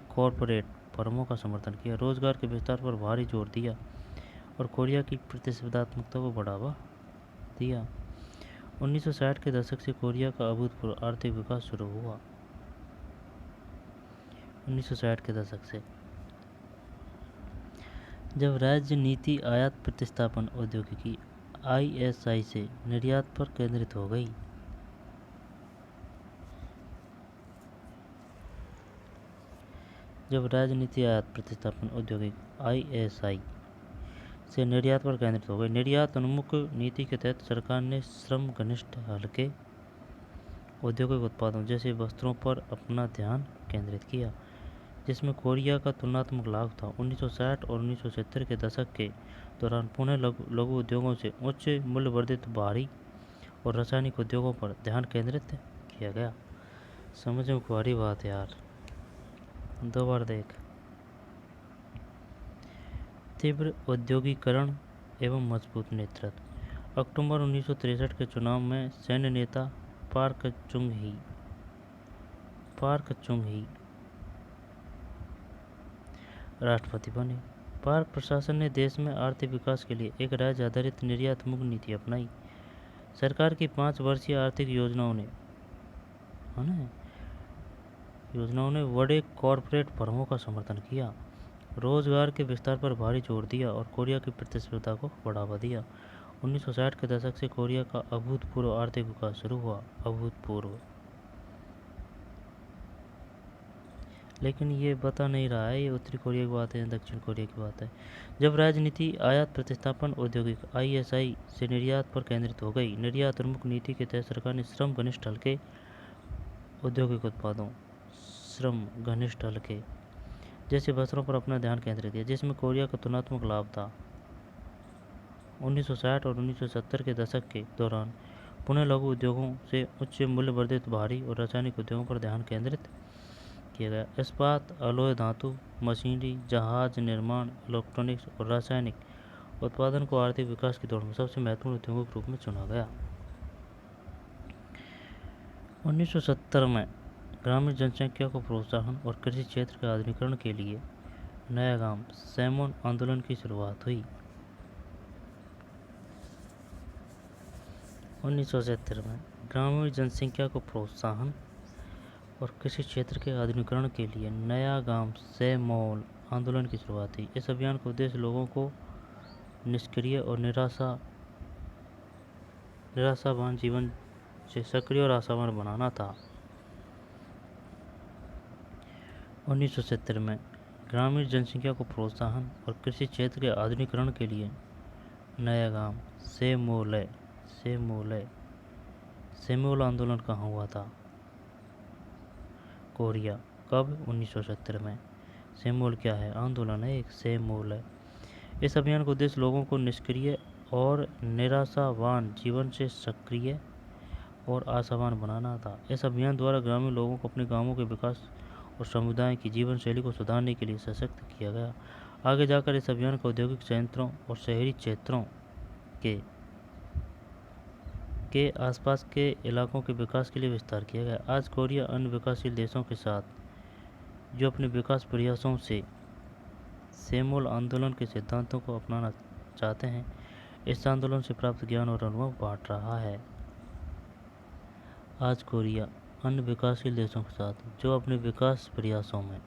कॉरपोरेट फर्मों का समर्थन किया, रोजगार के विस्तार पर भारी जोर दिया और कोरिया की प्रतिस्पर्धात्मकता को बढ़ावा दिया। 1960 के दशक से कोरिया का अभूतपूर्व आर्थिक विकास शुरू हुआ। 1960 के दशक से जब राज्य नीति आयात प्रतिस्थापन औद्योगिकी ISI से निर्यात पर केंद्रित हो गई। जब राजनीति आयात प्रतिस्थापन औद्योगिक ISI से निर्यात पर केंद्रित हो गई। निर्यात उन्मुख नीति के तहत सरकार ने श्रम घनिष्ठ हल्के औद्योगिक उत्पादों जैसे वस्त्रों पर अपना ध्यान केंद्रित किया, जिसमें कोरिया का तुलनात्मक लाभ था। 1960 और 1970 के दशक के दौरान पुणे लघु उद्योगों से उच्च मूल्यवर्धित भारी और रासायनिक उद्योगों पर ध्यान केंद्रित किया गया। समझ में भारी बात यार, 2 बार देख। तीव्र औद्योगिकरण एवं मजबूत नेतृत्व। अक्टूबर 1963 के चुनाव में सैन्य नेता पार्क चुंग ही राष्ट्रपति बने। पार्क प्रशासन ने देश में आर्थिक विकास के लिए एक राज्य आधारित निर्यात मुक्त नीति अपनाई। सरकार की 5 वर्षीय आर्थिक योजनाओं ने बड़े कॉरपोरेट फर्मों का समर्थन किया, रोजगार के विस्तार पर भारी जोर दिया और कोरिया की प्रतिस्पर्धा को बढ़ावा दिया। 1960 के दशक से कोरिया का अभूतपूर्व आर्थिक विकास शुरू हुआ। अभूतपूर्व, लेकिन ये बता नहीं रहा है ये उत्तरी कोरिया की बात है या दक्षिण कोरिया की बात है। जब राजनीति आयात प्रतिस्थापन औद्योगिक ISI से निर्यात पर केंद्रित हो गई। निर्यात उन्मुख नीति के तहत सरकार ने श्रम घनिष्ठ हल्के औद्योगिक उत्पादों जैसे वस्त्रों पर अपना ध्यान केंद्रित किया, जिसमें कोरिया का तुलनात्मक लाभ था। 1960 और 1970 के दशक के दौरान पुणे लघु उद्योगों से उच्च मूल्यवर्धित भारी और रासायनिक उद्योगों पर ध्यान केंद्रित किया गया। इस्पात, अलॉय धातु, मशीनरी, जहाज निर्माण, इलेक्ट्रॉनिक्स और रासायनिक उत्पादन को आर्थिक विकास की दौड़ में सबसे महत्वपूर्ण उद्योगों के रूप में चुना गया। 1970 में ग्रामीण जनसंख्या को प्रोत्साहन और कृषि क्षेत्र के आधुनिकीकरण के लिए नया गांव सैमोन आंदोलन की शुरुआत हुई। 1970 में ग्रामीण जनसंख्या को प्रोत्साहन और कृषि क्षेत्र के आधुनिकीकरण के लिए नया गांव सैमोन आंदोलन की शुरुआत हुई। इस अभियान का उद्देश्य लोगों को निष्क्रिय और निराशावान जीवन से सक्रिय और आशावान बनाना था। 1970 में ग्रामीण जनसंख्या को प्रोत्साहन और कृषि क्षेत्र के आधुनिकीकरण के लिए नया गांव सैमोल आंदोलन कहाँ हुआ था? कोरिया। कब? 1970 में। सैमोल क्या है? आंदोलन है एक, सैमोल है। इस अभियान का उद्देश्य लोगों को निष्क्रिय और निराशावान जीवन से सक्रिय और आशावान बनाना था। इस अभियान द्वारा ग्रामीण लोगों को अपने गांवों के विकास और समुदाय की जीवन शैली को सुधारने के लिए सशक्त किया गया। आगे जाकर इस अभियान का औद्योगिक संयंत्रों और शहरी क्षेत्रों के आसपास के इलाकों के विकास के लिए विस्तार किया गया। आज कोरिया अन्य विकासशील देशों के साथ जो अपने विकास प्रयासों से सैमोल आंदोलन के सिद्धांतों को अपनाना चाहते हैं, इस आंदोलन से प्राप्त ज्ञान और अनुभव बांट रहा है। आज कोरिया अन्य विकासशील देशों के साथ जो अपने विकास प्रयासों में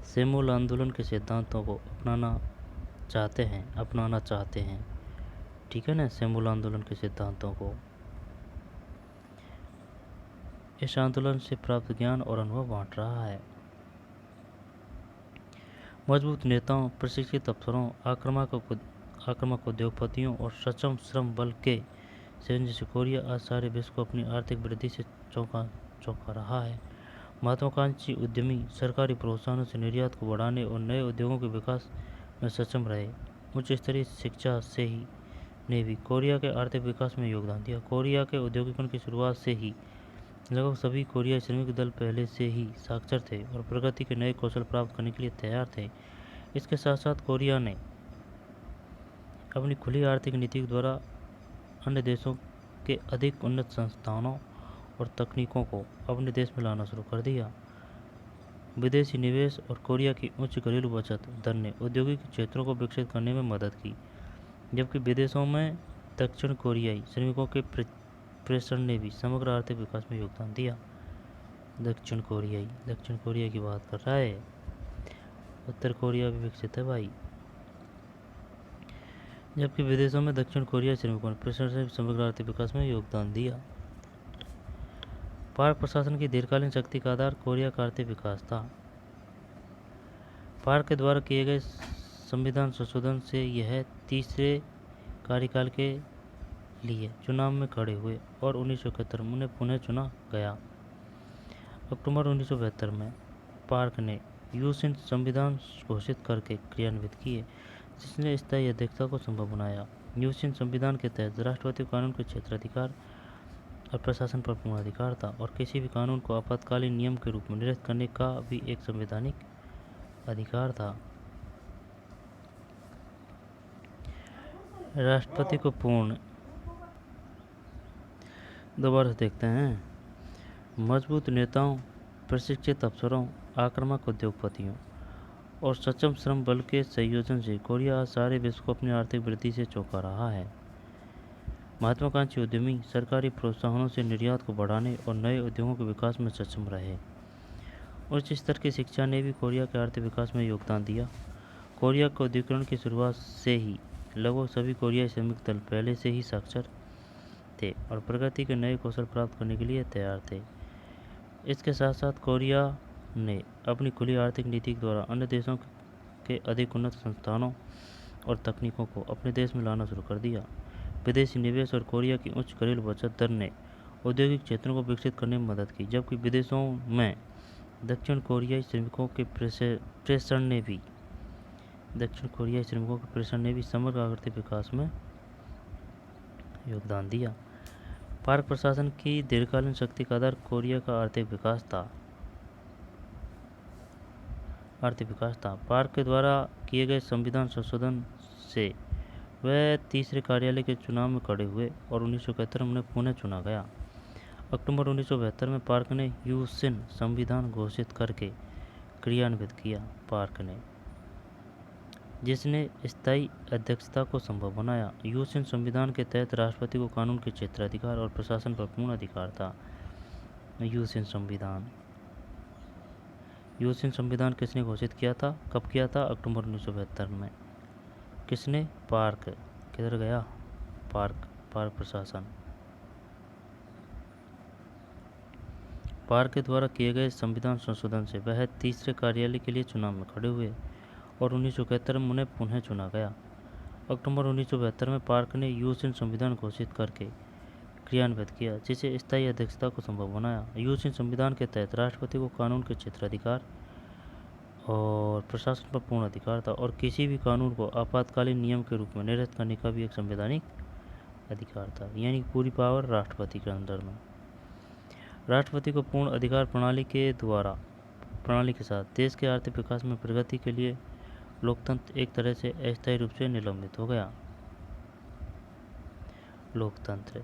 सैमोल आंदोलन के सिद्धांतों को अपनाना चाहते हैं, ठीक है ना, सैमोल आंदोलन के सिद्धांतों को, इस आंदोलन से प्राप्त ज्ञान और अनुभव बांट रहा है। मजबूत नेताओं, प्रशिक्षित अफसरों, आक्रामक उद्योगपतियों और सक्षम श्रम बल के संयोजन से कोरिया आज सारे विश्व को अपनी आर्थिक वृद्धि से चौंका रहा है। महत्वाकांक्षी उद्यमी सरकारी प्रोत्साहनों से निर्यात को बढ़ाने और नए उद्योगों के विकास में सक्षम रहे। उच्च स्तरीय शिक्षा से ही ने भी कोरिया के आर्थिक विकास में योगदान दिया। कोरिया के औद्योगिकरण की शुरुआत से ही लगभग सभी कोरियाई श्रमिक दल पहले से ही साक्षर थे और प्रगति के नए कौशल प्राप्त करने के लिए तैयार थे। इसके साथ साथ कोरिया ने अपनी खुली आर्थिक नीति द्वारा अन्य देशों के अधिक उन्नत संस्थानों और तकनीकों को अपने देश में लाना शुरू कर दिया। विदेशी निवेश और कोरिया की उच्च घरेलू बचत दर ने औद्योगिक क्षेत्रों को विकसित करने में मदद की, जबकि विदेशों में दक्षिण कोरियाई श्रमिकों के प्रेषण ने भी समग्र आर्थिक विकास में योगदान दिया। दक्षिण कोरिया की बात कर रहा है, उत्तर कोरिया भी विकसित है भाई। जबकि विदेशों में दक्षिण कोरियाई श्रमिकों ने प्रेषण से समग्र आर्थिक विकास में योगदान दिया। पार्क प्रशासन की दीर्घकालीन शक्ति का आधार कोरिया का आर्थिक विकास था। पार्क के द्वारा किए गए संविधान संशोधन से यह तीसरे कार्यकाल के लिए चुनाव में खड़े हुए और 1971 में उन्हें पुनः चुना गया। अक्टूबर 1972 में पार्क ने यूसिन संविधान घोषित करके क्रियान्वित किए, जिसने स्थायी अध्यक्षता को संभव बनाया। यूसिन संविधान के तहत राष्ट्रपति कानून के क्षेत्राधिकार और प्रशासन पर पूर्ण अधिकार था और किसी भी कानून को आपातकालीन नियम के रूप में निरस्त करने का भी एक संवैधानिक अधिकार था। राष्ट्रपति को पूर्ण, दोबारा से देखते हैं, मजबूत नेताओं, प्रशिक्षित अफसरों, आक्रामक उद्योगपतियों और सक्षम श्रम बल के संयोजन से कोरिया आज सारे विश्व को अपनी आर्थिक वृद्धि से चौंका रहा है। महत्वाकांक्षी उद्यमी सरकारी प्रोत्साहनों से निर्यात को बढ़ाने और नए उद्योगों के विकास में सक्षम रहे। उच्च स्तर की शिक्षा ने भी कोरिया के आर्थिक विकास में योगदान दिया। कोरिया के औद्योगिकरण की शुरुआत से ही लगभग सभी कोरियाई श्रमिक दल पहले से ही साक्षर थे और प्रगति के नए कौशल प्राप्त करने के लिए तैयार थे। इसके साथ साथ कोरिया ने अपनी खुली आर्थिक नीति द्वारा अन्य देशों के अधिक उन्नत संस्थानों और तकनीकों को अपने देश में लाना शुरू कर दिया। विदेशी निवेश और कोरिया की उच्च घरेलू बचत दर ने औद्योगिक क्षेत्रों को विकसित करने में मदद की, जबकि विदेशों में दक्षिण कोरियाई श्रमिकों के प्रेषण ने भी समग्र आर्थिक विकास में योगदान दिया। पार्क प्रशासन की दीर्घकालीन शक्ति का आधार कोरिया का आर्थिक विकास था। पार्क के द्वारा किए गए संविधान संशोधन से वह तीसरे कार्यालय के चुनाव में खड़े हुए और 1971 में उन्हें पुनः चुना गया। अक्टूबर 1972 में पार्क ने यूसिन संविधान घोषित करके क्रियान्वित किया पार्क ने, जिसने स्थायी अध्यक्षता को संभव बनाया। यूएन संविधान के तहत राष्ट्रपति को कानून के क्षेत्राधिकार और प्रशासन पर पूर्ण अधिकार था। यूएन संविधान किसने घोषित किया था, कब किया था? अक्टूबर 1972 में। किसने? पार्क। किधर गया? पार्क प्रशासन। पार्क के द्वारा किए गए संविधान संशोधन से वह तीसरे कार्यालय के लिए चुनाव में खड़े हुए और 1971 में उन्हें पुनः चुना गया। अक्टूबर 1972 में पार्क ने यूएन संविधान घोषित करके क्रियान्वित किया, जिसे स्थायी अध्यक्षता को संभव बनाया। यूएन संविधान के तहत राष्ट्रपति को कानून के क्षेत्राधिकार और प्रशासन पर पूर्ण अधिकार था और किसी भी कानून को आपातकालीन नियम के रूप में निरस्त करने का भी एक संवैधानिक अधिकार था, यानी पूरी पावर राष्ट्रपति के अंदर में। राष्ट्रपति को पूर्ण अधिकार प्रणाली के साथ देश के आर्थिक विकास में प्रगति के लिए लोकतंत्र एक तरह से अस्थायी रूप से निलंबित हो गया। लोकतंत्र।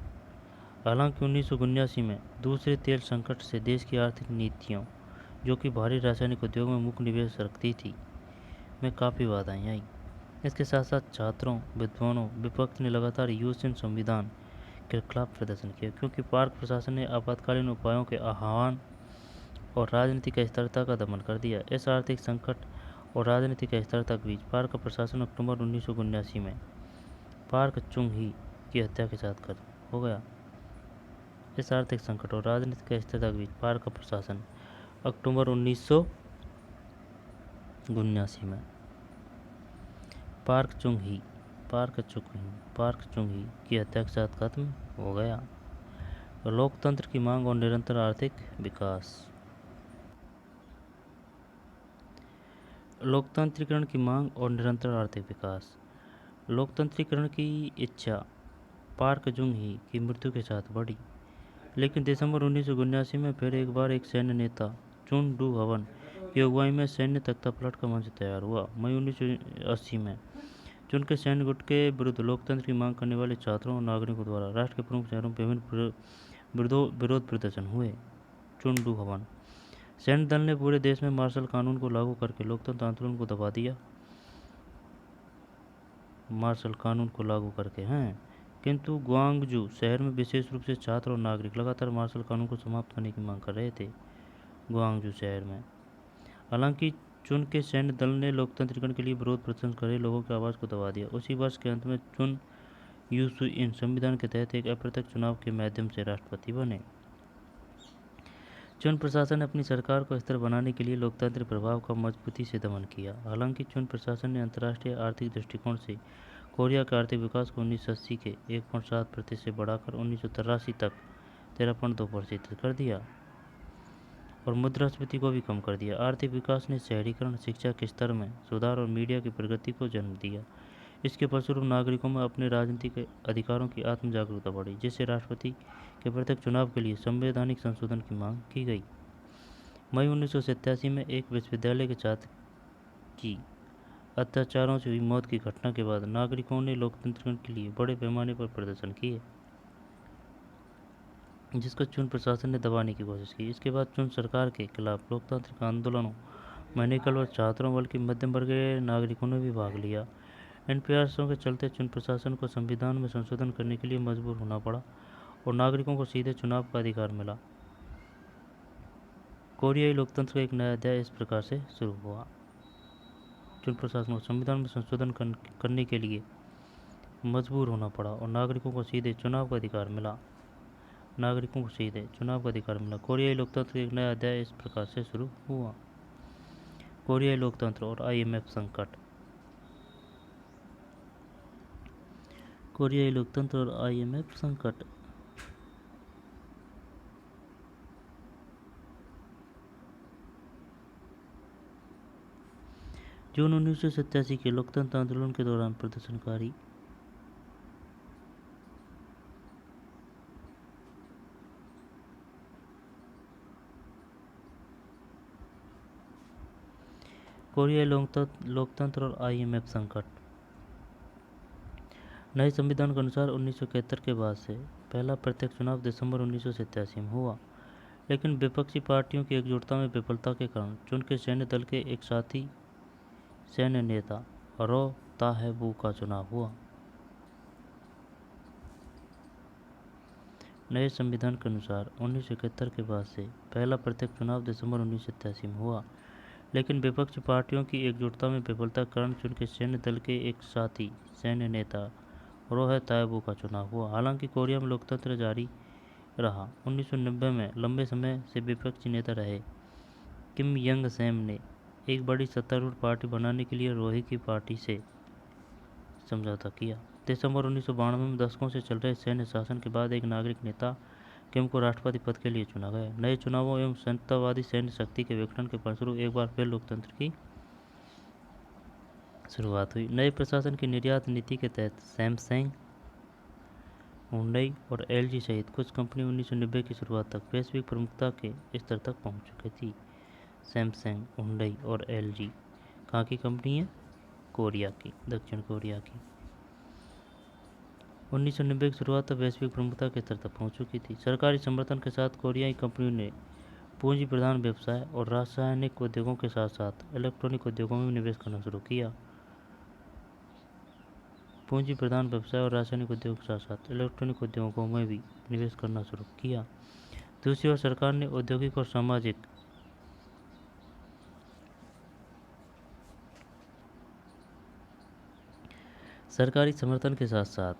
हालांकि 1979 में दूसरे तेल संकट से देश की आर्थिक नीतियों, जो कि भारी रासायनिक उद्योग में मुख्य निवेश रखती थी, में काफ़ी बाधाएं आई। इसके साथ साथ छात्रों, विद्वानों, विपक्ष ने लगातार यूएन संविधान के खिलाफ प्रदर्शन किया, क्योंकि पार्क प्रशासन ने आपातकालीन उपायों के आह्वान और राजनीतिक अस्थिरता का दमन कर दिया। इस आर्थिक संकट और राजनीतिक अस्थिरता के बीच पार्क का प्रशासन अक्टूबर 1979 में पार्क chung hee की हत्या के साथ खत्म हो गया। इस आर्थिक संकट और राजनीतिक अस्थिरता के बीच पार्क का प्रशासन अक्टूबर 1979 में पार्क chung hee की हत्या के साथ खत्म हो गया। लोकतंत्र की मांग और निरंतर आर्थिक विकास। लोकतंत्रीकरण की मांग और निरंतर आर्थिक विकास। लोकतंत्रीकरण की इच्छा पार्क chung hee की मृत्यु के साथ बढ़ी, लेकिन दिसंबर 1979 में फिर एक बार एक सैन्य नेता चुन डू हवन की अगुवाई में सैन्य तख्तापलट का मंच तैयार हुआ। मई 1980 में चुन के सैन्य गुट के विरुद्ध लोकतंत्र की मांग करने वाले छात्रों और नागरिकों द्वारा राष्ट्र के प्रमुख शहरों में विभिन्न विरोध प्रदर्शन हुए। चुन डू हवन सैन्य दल ने पूरे देश में मार्शल कानून को लागू करके लोकतंत्र आंदोलन को दबा दिया। मार्शल कानून को लागू करके किंतु ग्वांगजू शहर में विशेष रूप से छात्र और नागरिक लगातार मार्शल कानून को समाप्त करने की मांग कर रहे थे। ग्वांगजू शहर में हालांकि चुन के सैन्य दल ने लोकतंत्रीकरण के लिए विरोध प्रदर्शन कर रहे लोगों की आवाज़ को दबा दिया। उसी वर्ष के अंत में चुन यूएन संविधान के तहत एक अप्रत्यक्ष चुनाव के माध्यम से राष्ट्रपति बने। चुन प्रशासन ने अपनी सरकार को स्थिर बनाने के लिए लोकतांत्रिक प्रभाव का मजबूती से दमन किया। हालांकि चुन प्रशासन ने अंतर्राष्ट्रीय आर्थिक दृष्टिकोण से कोरिया के आर्थिक विकास को 1980 के 1.7% से बढ़ाकर 1983 तक 13.2% कर दिया और मुद्रास्फीति को भी कम कर दिया। आर्थिक विकास ने शहरीकरण, शिक्षा के स्तर में सुधार और मीडिया की प्रगति को जन्म दिया। इसके फलस्वरूप नागरिकों में अपने राजनीतिक अधिकारों की आत्म जागरूकता बढ़ी, जिससे राष्ट्रपति के प्रत्येक चुनाव के लिए संवैधानिक संशोधन की मांग की गई। मई 1987 में एक विश्वविद्यालय के छात्र की अत्याचारों से हुई मौत की घटना के बाद नागरिकों ने लोकतंत्र के लिए बड़े पैमाने पर प्रदर्शन किए, जिसको चुन प्रशासन ने दबाने की कोशिश की। इसके बाद चुन सरकार के खिलाफ लोकतांत्रिक आंदोलनों में न केवल छात्रों बल्कि मध्यम वर्ग के नागरिकों ने भी भाग लिया। इन प्रयासों के चलते चुन प्रशासन को संविधान में संशोधन करने के लिए मजबूर होना पड़ा और नागरिकों को सीधे चुनाव का अधिकार मिला। कोरियाई लोकतंत्र का एक नया अध्याय इस प्रकार से शुरू हुआ। चुन प्रशासन को संविधान में संशोधन करने के लिए मजबूर होना पड़ा और नागरिकों को सीधे चुनाव का अधिकार मिला। कोरियाई लोकतंत्र का एक नया अध्याय इस प्रकार से शुरू हुआ। कोरियाई लोकतंत्र और आईएमएफ संकट। कोरियाई लोकतंत्र और आईएमएफ संकट। जून 1987 के लोकतंत्र आंदोलन के दौरान प्रदर्शनकारी कोरियाई लोकतंत्र और आईएमएफ संकट। नए संविधान के अनुसार 1971 के बाद से पहला प्रत्यक्ष चुनाव दिसंबर 1987 में हुआ। लेकिन विपक्षी पार्टियों की एकजुटता में विफलता के कारण चुन के सैन्य दल के एक साथी सैन्य नेता रो ताहेबू का चुनाव हुआ। नए संविधान के अनुसार 1971 के बाद से पहला प्रत्यक्ष चुनाव दिसंबर 1987 में हुआ, लेकिन विपक्षी पार्टियों की एकजुटता में विफलता के कारण चुन के सैन्य दल के एक साथी सैन्य नेता रोह तायबू का चुनाव हुआ। हालांकि कोरिया में लोकतंत्र जारी रहा। 1990 में लंबे समय से विपक्षी नेता रहे किम यंग सैम ने एक बड़ी सत्तारूढ़ पार्टी बनाने के लिए रोही की पार्टी से समझौता किया। दिसंबर 1992 में दशकों से चल रहे सैन्य शासन के बाद एक नागरिक नेता किम को राष्ट्रपति पद के लिए चुना गया। नए चुनावों एवं संयुक्तवादी सैन्य शक्ति के विघटन के फलस्वरूप एक बार फिर लोकतंत्र की शुरुआत हुई। नए प्रशासन की निर्यात नीति के तहत सैमसंग, हुंडई और एलजी सहित कुछ कंपनी 1990 की शुरुआत तक वैश्विक प्रमुखता के स्तर तक पहुंच चुकी थी। सैमसंग, हुंडई और एलजी कहाँ की कंपनी है? कोरिया की, दक्षिण कोरिया की। 1990 की शुरुआत तक वैश्विक प्रमुखता के स्तर तक पहुंच चुकी थी। सरकारी समर्थन के साथ कोरियाई कंपनियों ने पूंजी प्रधान व्यवसाय और रासायनिक उद्योगों के साथ साथ इलेक्ट्रॉनिक उद्योगों में निवेश करना शुरू किया। पूंजी प्रधान व्यवसाय और रासायनिक उद्योगों के साथ साथ इलेक्ट्रॉनिक उद्योगों में भी निवेश करना शुरू किया। दूसरी ओर सरकार ने औद्योगिक और सामाजिक सरकारी समर्थन के साथ साथ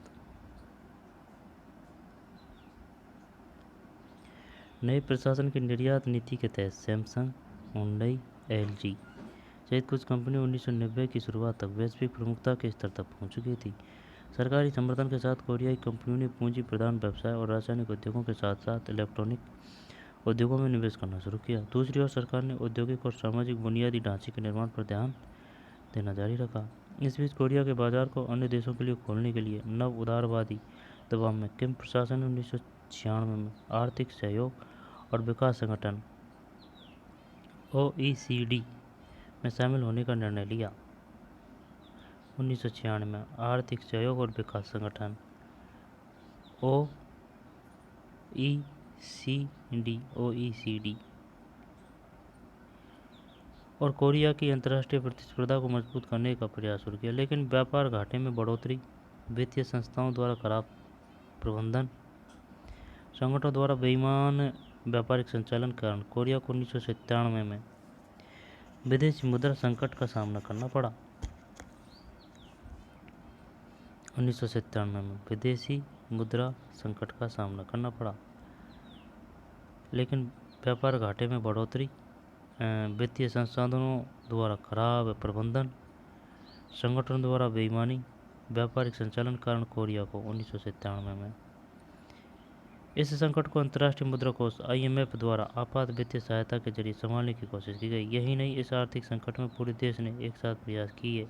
नए प्रशासन की निर्यात नीति के तहत सैमसंग, हुंडई, एलजी सहित कुछ कंपनियां 1990 की शुरुआत तक वैश्विक प्रमुखता के स्तर तक पहुंच चुकी थी। सरकारी समर्थन के साथ कोरियाई कंपनियों ने पूंजी प्रधान व्यवसाय और रासायनिक उद्योगों के साथ साथ इलेक्ट्रॉनिक उद्योगों में निवेश करना शुरू किया। दूसरी ओर सरकार ने औद्योगिक और सामाजिक बुनियादी ढांचे के निर्माण पर ध्यान देना जारी रखा। इस बीच कोरिया के बाजार को अन्य देशों के लिए खोलने के लिए नव उदारवादी दबाव में किम प्रशासन ने 1996 में आर्थिक सहयोग और विकास संगठन OECD में शामिल होने का निर्णय लिया। 1996 में आर्थिक सहयोग और विकास संगठन OECD और कोरिया की अंतर्राष्ट्रीय प्रतिस्पर्धा को मजबूत करने का प्रयास शुरू किया, लेकिन व्यापार घाटे में बढ़ोतरी, वित्तीय संस्थाओं द्वारा खराब प्रबंधन, संगठनों द्वारा बेईमान व्यापारिक संचालन के कारण कोरिया को 1997 में विदेशी मुद्रा संकट का सामना करना पड़ा। 1997 में विदेशी मुद्रा संकट का सामना करना पड़ा, लेकिन व्यापार घाटे में बढ़ोतरी, वित्तीय संसाधनों द्वारा खराब प्रबंधन, संगठनों द्वारा बेईमानी व्यापारिक संचालन के कारण कोरिया को 1997 में इस संकट को अंतर्राष्ट्रीय मुद्रा कोष IMF द्वारा आपात वित्तीय सहायता के जरिए संभालने की कोशिश की गई। यही नहीं, इस आर्थिक संकट में पूरे देश ने एक साथ प्रयास किए।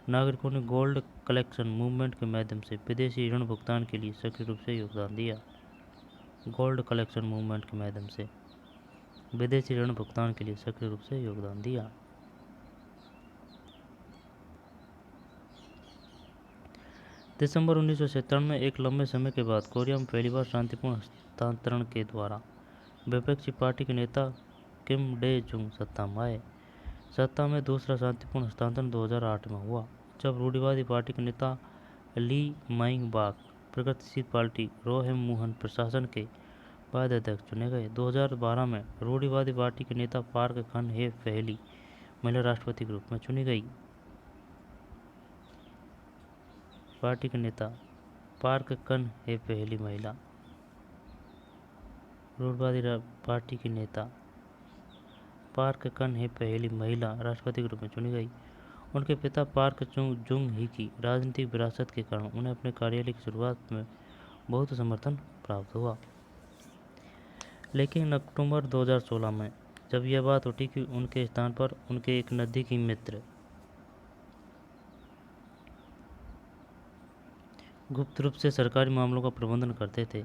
नागरिकों ने गोल्ड कलेक्शन मूवमेंट के माध्यम से विदेशी ऋण भुगतान के लिए सक्रिय रूप से योगदान दिया। गोल्ड कलेक्शन मूवमेंट के माध्यम से विदेशी ऋण भुगतान के लिए सक्रिय रूप से योगदान दिया। दिसंबर 1997 में एक लंबे समय के बाद कोरिया में पहली बार शांतिपूर्ण हस्तांतरण के द्वारा विपक्षी पार्टी के नेता किम डे जुंग सत्ता में आए। सत्ता में दूसरा शांतिपूर्ण हस्तांतरण 2008 में हुआ, जब रूढ़िवादी पार्टी के नेता ली माइंग बाक प्रगतिशील पार्टी रोहेम मुहन प्रशासन के बाद अध्यक्ष चुने गए। 2012 में रूढ़िवादी पार्टी के नेता पार्क खन हे पहली महिला राष्ट्रपति के रूप में चुनी गई। पार्टी के नेता पार्क कन हे पहली महिला रूढ़िवादी पार्टी के नेता पार्क कन हे पहली महिला राष्ट्रपति के रूप में चुनी गई। उनके पिता पार्क जुंग ही की राजनीतिक विरासत के कारण उन्हें अपने कार्यालय की शुरुआत में बहुत समर्थन प्राप्त हुआ। लेकिन अक्टूबर 2016 में जब यह बात उठी कि उनके स्थान पर उनके एक नज़दीकी मित्र गुप्त रूप से सरकारी मामलों का प्रबंधन करते थे,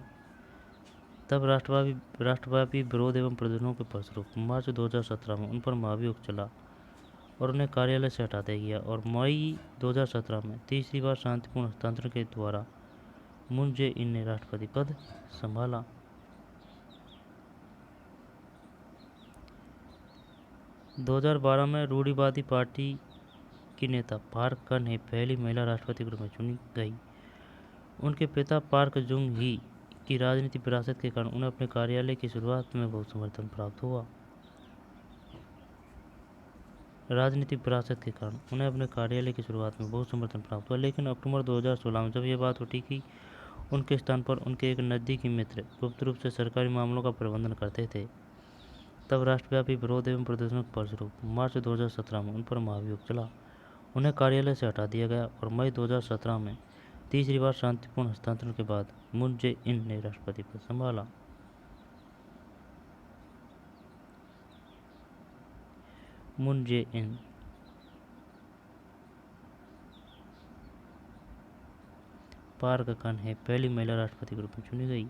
तब राष्ट्रव्यापी विरोध एवं प्रदर्शनों के फलस्वरूप मार्च 2017 में उन पर महाभियोग चला और उन्हें कार्यालय से हटा दिया गया और मई 2017 में तीसरी बार शांतिपूर्ण हस्तांतरण के द्वारा मून जे इन ने राष्ट्रपति पद संभाला। 2012 में रूढ़िवादी पार्टी की नेता पार्क गन-हे पहली महिला राष्ट्रपति के रूप में चुनी गई। उनके पिता पार्क जुंग ही की राजनीतिक विरासत के कारण उन्हें अपने कार्यालय की शुरुआत में बहुत समर्थन प्राप्त हुआ। लेकिन अक्टूबर 2016 में जब यह बात उठी कि उनके स्थान पर उनके एक नज़दीकी मित्र गुप्त रूप से सरकारी मामलों का प्रबंधन करते थे, तब राष्ट्रव्यापी विरोध एवं प्रदर्शनों के फलस्वरूप मार्च 2017 में उन पर महाभियोग चला। उन्हें कार्यालय से हटा दिया गया और मई 2017 में तीसरी बार शांतिपूर्ण हस्तांतरण के बाद मून जे-इन ने राष्ट्रपति पद संभाला। मून जे-इन पार्क गन-हे पहली महिला राष्ट्रपति के रूप में चुनी गई। –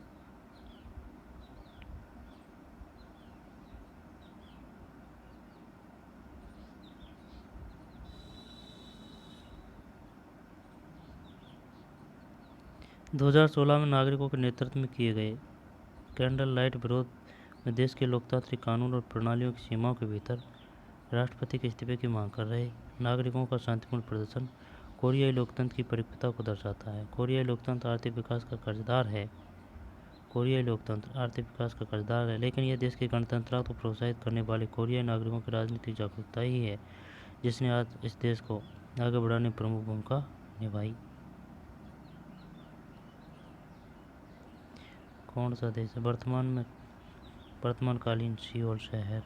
2016 में नागरिकों के नेतृत्व में किए गए कैंडल लाइट विरोध में देश के लोकतांत्रिक कानून और प्रणालियों की सीमाओं के भीतर राष्ट्रपति के इस्तीफे की मांग कर रहे नागरिकों का शांतिपूर्ण प्रदर्शन कोरियाई लोकतंत्र की परिपक्वता को दर्शाता है। कोरियाई लोकतंत्र आर्थिक विकास का कर्जदार है, लेकिन यह देश की गणतंत्रता को प्रोत्साहित करने वाले कोरियाई नागरिकों की राजनीतिक जागरूकता ही है जिसने आज इस देश को आगे बढ़ाने में प्रमुख भूमिका निभाई। कौन सा देश है वर्तमानकालीन सियोल शहर?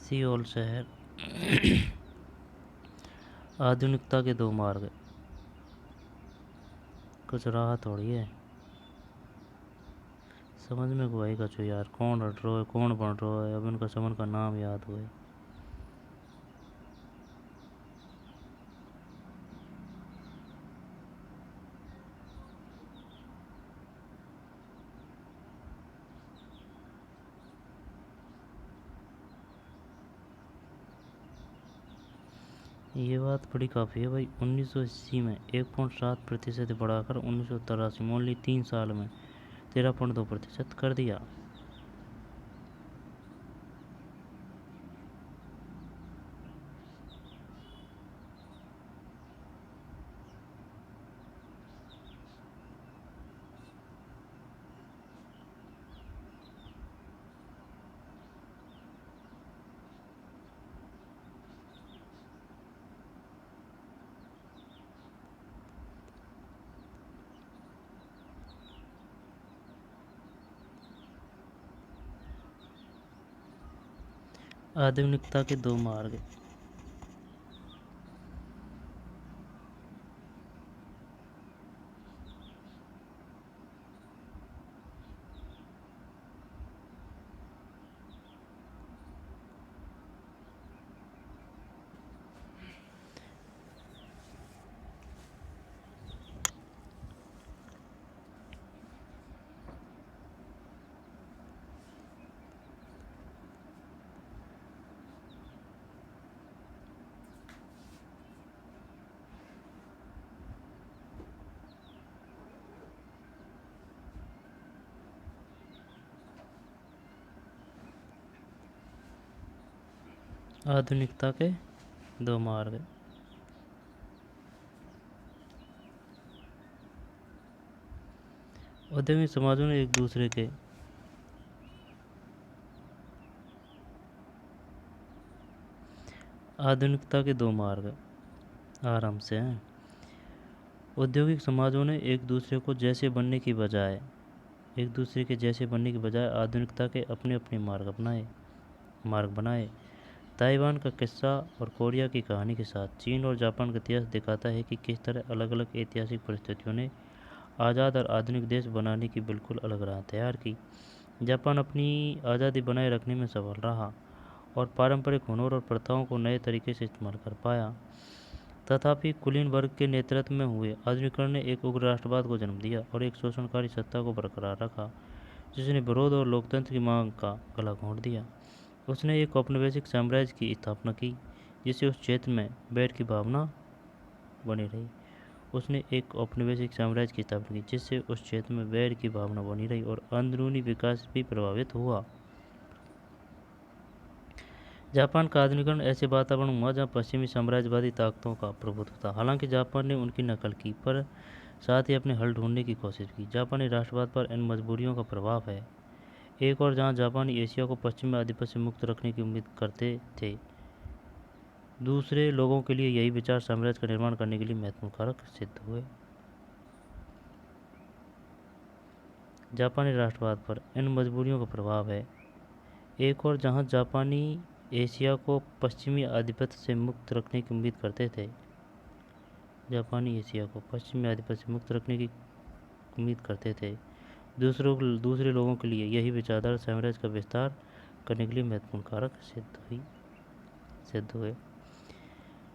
सियोल शहर। आधुनिकता के दो मार्ग। कुछ राह थोड़ी है, समझ में गुआई का छो यार। कौन हट रहा है, कौन बन रहा है, अब इनका समन का नाम याद हुए। ये बात बड़ी काफ़ी है भाई। 1980 में 1.7% बढ़ाकर 1983 में ओनली 3 साल में 13.2% कर दिया। आधुनिकता के दो मार्ग। आधुनिकता के दो मार्ग। औद्योगिक समाजों ने एक दूसरे के आधुनिकता के दो मार्ग। आराम से हैं। औद्योगिक समाजों ने एक दूसरे के जैसे बनने की बजाय आधुनिकता के अपने अपने मार्ग बनाए। ताइवान का किस्सा और कोरिया की कहानी के साथ चीन और जापान का इतिहास दिखाता है कि किस तरह अलग अलग ऐतिहासिक परिस्थितियों ने आज़ाद और आधुनिक देश बनाने की बिल्कुल अलग राह तैयार की। जापान अपनी आज़ादी बनाए रखने में सफल रहा और पारंपरिक हुनर और प्रथाओं को नए तरीके से इस्तेमाल कर पाया। तथापि कुलीन वर्ग के नेतृत्व में हुए आधुनिकीकरण ने एक उग्र राष्ट्रवाद को जन्म दिया और एक शोषणकारी सत्ता को बरकरार रखा, जिसने विरोध और लोकतंत्र की मांग का गला घोंट दिया। उसने एक औपनिवेशिक साम्राज्य की स्थापना की, जिससे उस क्षेत्र में बैर की भावना बनी रही। उसने एक औपनिवेशिक साम्राज्य की स्थापना की जिससे उस क्षेत्र में बैर की भावना बनी रही और अंदरूनी विकास भी प्रभावित हुआ। जापान का आधुनिकीकरण ऐसे वातावरण हुआ जहाँ पश्चिमी साम्राज्यवादी ताकतों का प्रभुत्व था। हालांकि जापान ने उनकी नकल की पर साथ ही अपने हल ढूंढने की कोशिश की। जापानी राष्ट्रवाद पर इन मजबूरियों का प्रभाव है। एक और जहाँ जापानी एशिया को पश्चिमी आधिपत्य से मुक्त रखने की उम्मीद करते थे, दूसरे लोगों के लिए यही विचार साम्राज्य का निर्माण करने के लिए महत्वपूर्ण कारक सिद्ध हुए। जापानी राष्ट्रवाद पर इन मजबूरियों का प्रभाव है। एक और जहाँ जापानी एशिया को पश्चिमी आधिपत्य से मुक्त रखने की उम्मीद करते थे, जापानी एशिया को पश्चिमी आधिपत्य से मुक्त रखने की उम्मीद करते थे, दूसरे लोगों के लिए यही विचारधारा साम्राज्य का विस्तार करने के लिए महत्वपूर्ण कारक सिद्ध हुए।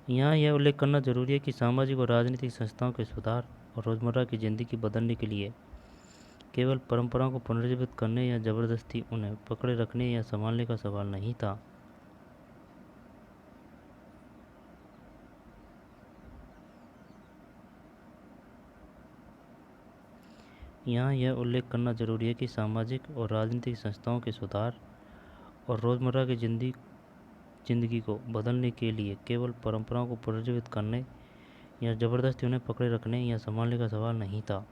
यहाँ यह उल्लेख करना जरूरी है कि सामाजिक और राजनीतिक संस्थाओं के सुधार और रोजमर्रा की जिंदगी बदलने के लिए केवल परंपराओं को पुनर्जीवित करने या जबरदस्ती उन्हें पकड़े रखने या संभालने का सवाल नहीं था। यहाँ यह उल्लेख करना जरूरी है कि सामाजिक और राजनीतिक संस्थाओं के सुधार और रोजमर्रा की जिंदगी को बदलने के लिए केवल परंपराओं को पुनर्जीवित करने या जबरदस्ती उन्हें पकड़े रखने या संभालने का सवाल नहीं था,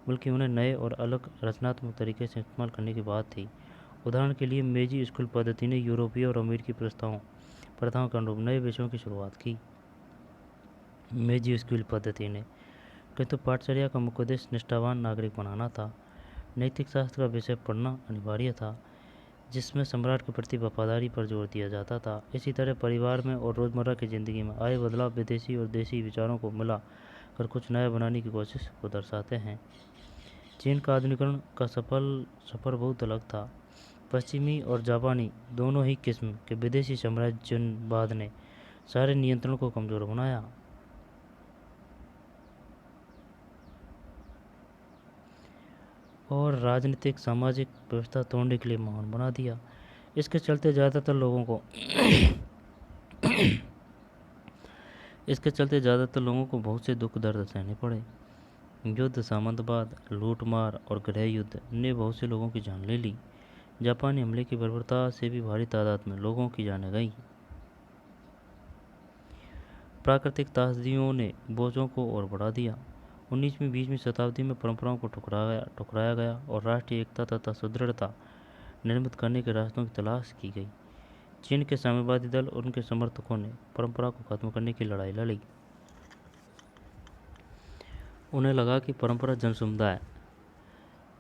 बल्कि उन्हें नए और अलग रचनात्मक तरीके से इस्तेमाल करने की बात थी। उदाहरण के लिए मेजी स्कूल पद्धति ने यूरोपीय और अमेरिकी प्रथाओं के अनुरूप नए विषयों की शुरुआत की। मेजी स्कूल पद्धति ने किंतु पाठचर्या का मुख्य उद्देश्य निष्ठावान नागरिक बनाना था। नैतिक शास्त्र का विषय पढ़ना अनिवार्य था जिसमें सम्राट के प्रति वफादारी पर जोर दिया जाता था। इसी तरह परिवार में और रोजमर्रा की जिंदगी में आए बदलाव विदेशी और देसी विचारों को मिला कर कुछ नया बनाने की कोशिश को दर्शाते हैं। चीन का आधुनिकीकरण का सफर बहुत अलग था। पश्चिमी और जापानी दोनों ही किस्म के विदेशी साम्राज्यवाद ने सारे नियंत्रण को कमजोर बनाया और राजनीतिक सामाजिक व्यवस्था तोड़ने के लिए महान बना दिया। इसके चलते ज़्यादातर लोगों को बहुत से दुख दर्द सहने पड़े। युद्ध, सामंतवाद, लूटमार और गृह युद्ध ने बहुत से लोगों की जान ले ली। जापानी हमले की बर्बरता से भी भारी तादाद में लोगों की जानें गई। प्राकृतिक त्रासदियों ने बोझों को और बढ़ा दिया। 19वीं 20वीं शताब्दी में परंपराओं को ठुकराया गया और राष्ट्रीय एकता तथा सुदृढ़ता निर्मित करने के रास्तों की तलाश की गई। चीन के साम्यवादी दल और उनके समर्थकों ने परंपरा को खत्म करने की लड़ाई लड़ी। उन्हें लगा कि परंपरा जनसमुदाय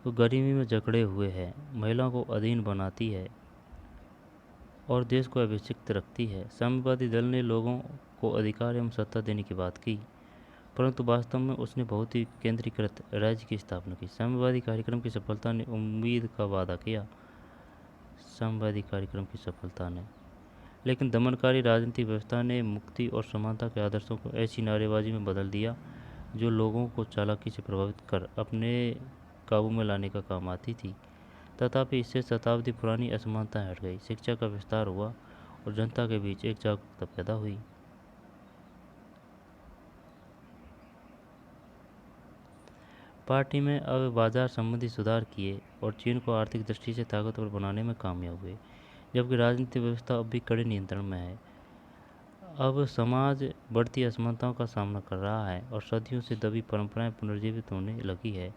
को गरीबी में जकड़े हुए है, महिलाओं को अधीन बनाती है और देश को अभिषिक्त रखती है। साम्यवादी दल ने लोगों को अधिकार एवं सत्ता देने की बात की, परंतु वास्तव में उसने बहुत ही केंद्रीकृत राज्य की स्थापना की। साम्यवादी कार्यक्रम की सफलता ने उम्मीद का वादा किया। लेकिन दमनकारी राजनीतिक व्यवस्था ने मुक्ति और समानता के आदर्शों को ऐसी नारेबाजी में बदल दिया जो लोगों को चालाकी से प्रभावित कर अपने काबू में लाने का काम आती थी। तथापि इससे शताब्दी पुरानी असमानताएं हट गई, शिक्षा का विस्तार हुआ और जनता के बीच एक जागरूकता पैदा हुई। पार्टी में अब बाजार संबंधी सुधार किए और चीन को आर्थिक दृष्टि से ताकतवर बनाने में कामयाब हुए, जबकि राजनीतिक व्यवस्था अब भी कड़े नियंत्रण में है। अब समाज बढ़ती असमानताओं का सामना कर रहा है और सदियों से दबी परंपराएं पुनर्जीवित होने लगी है।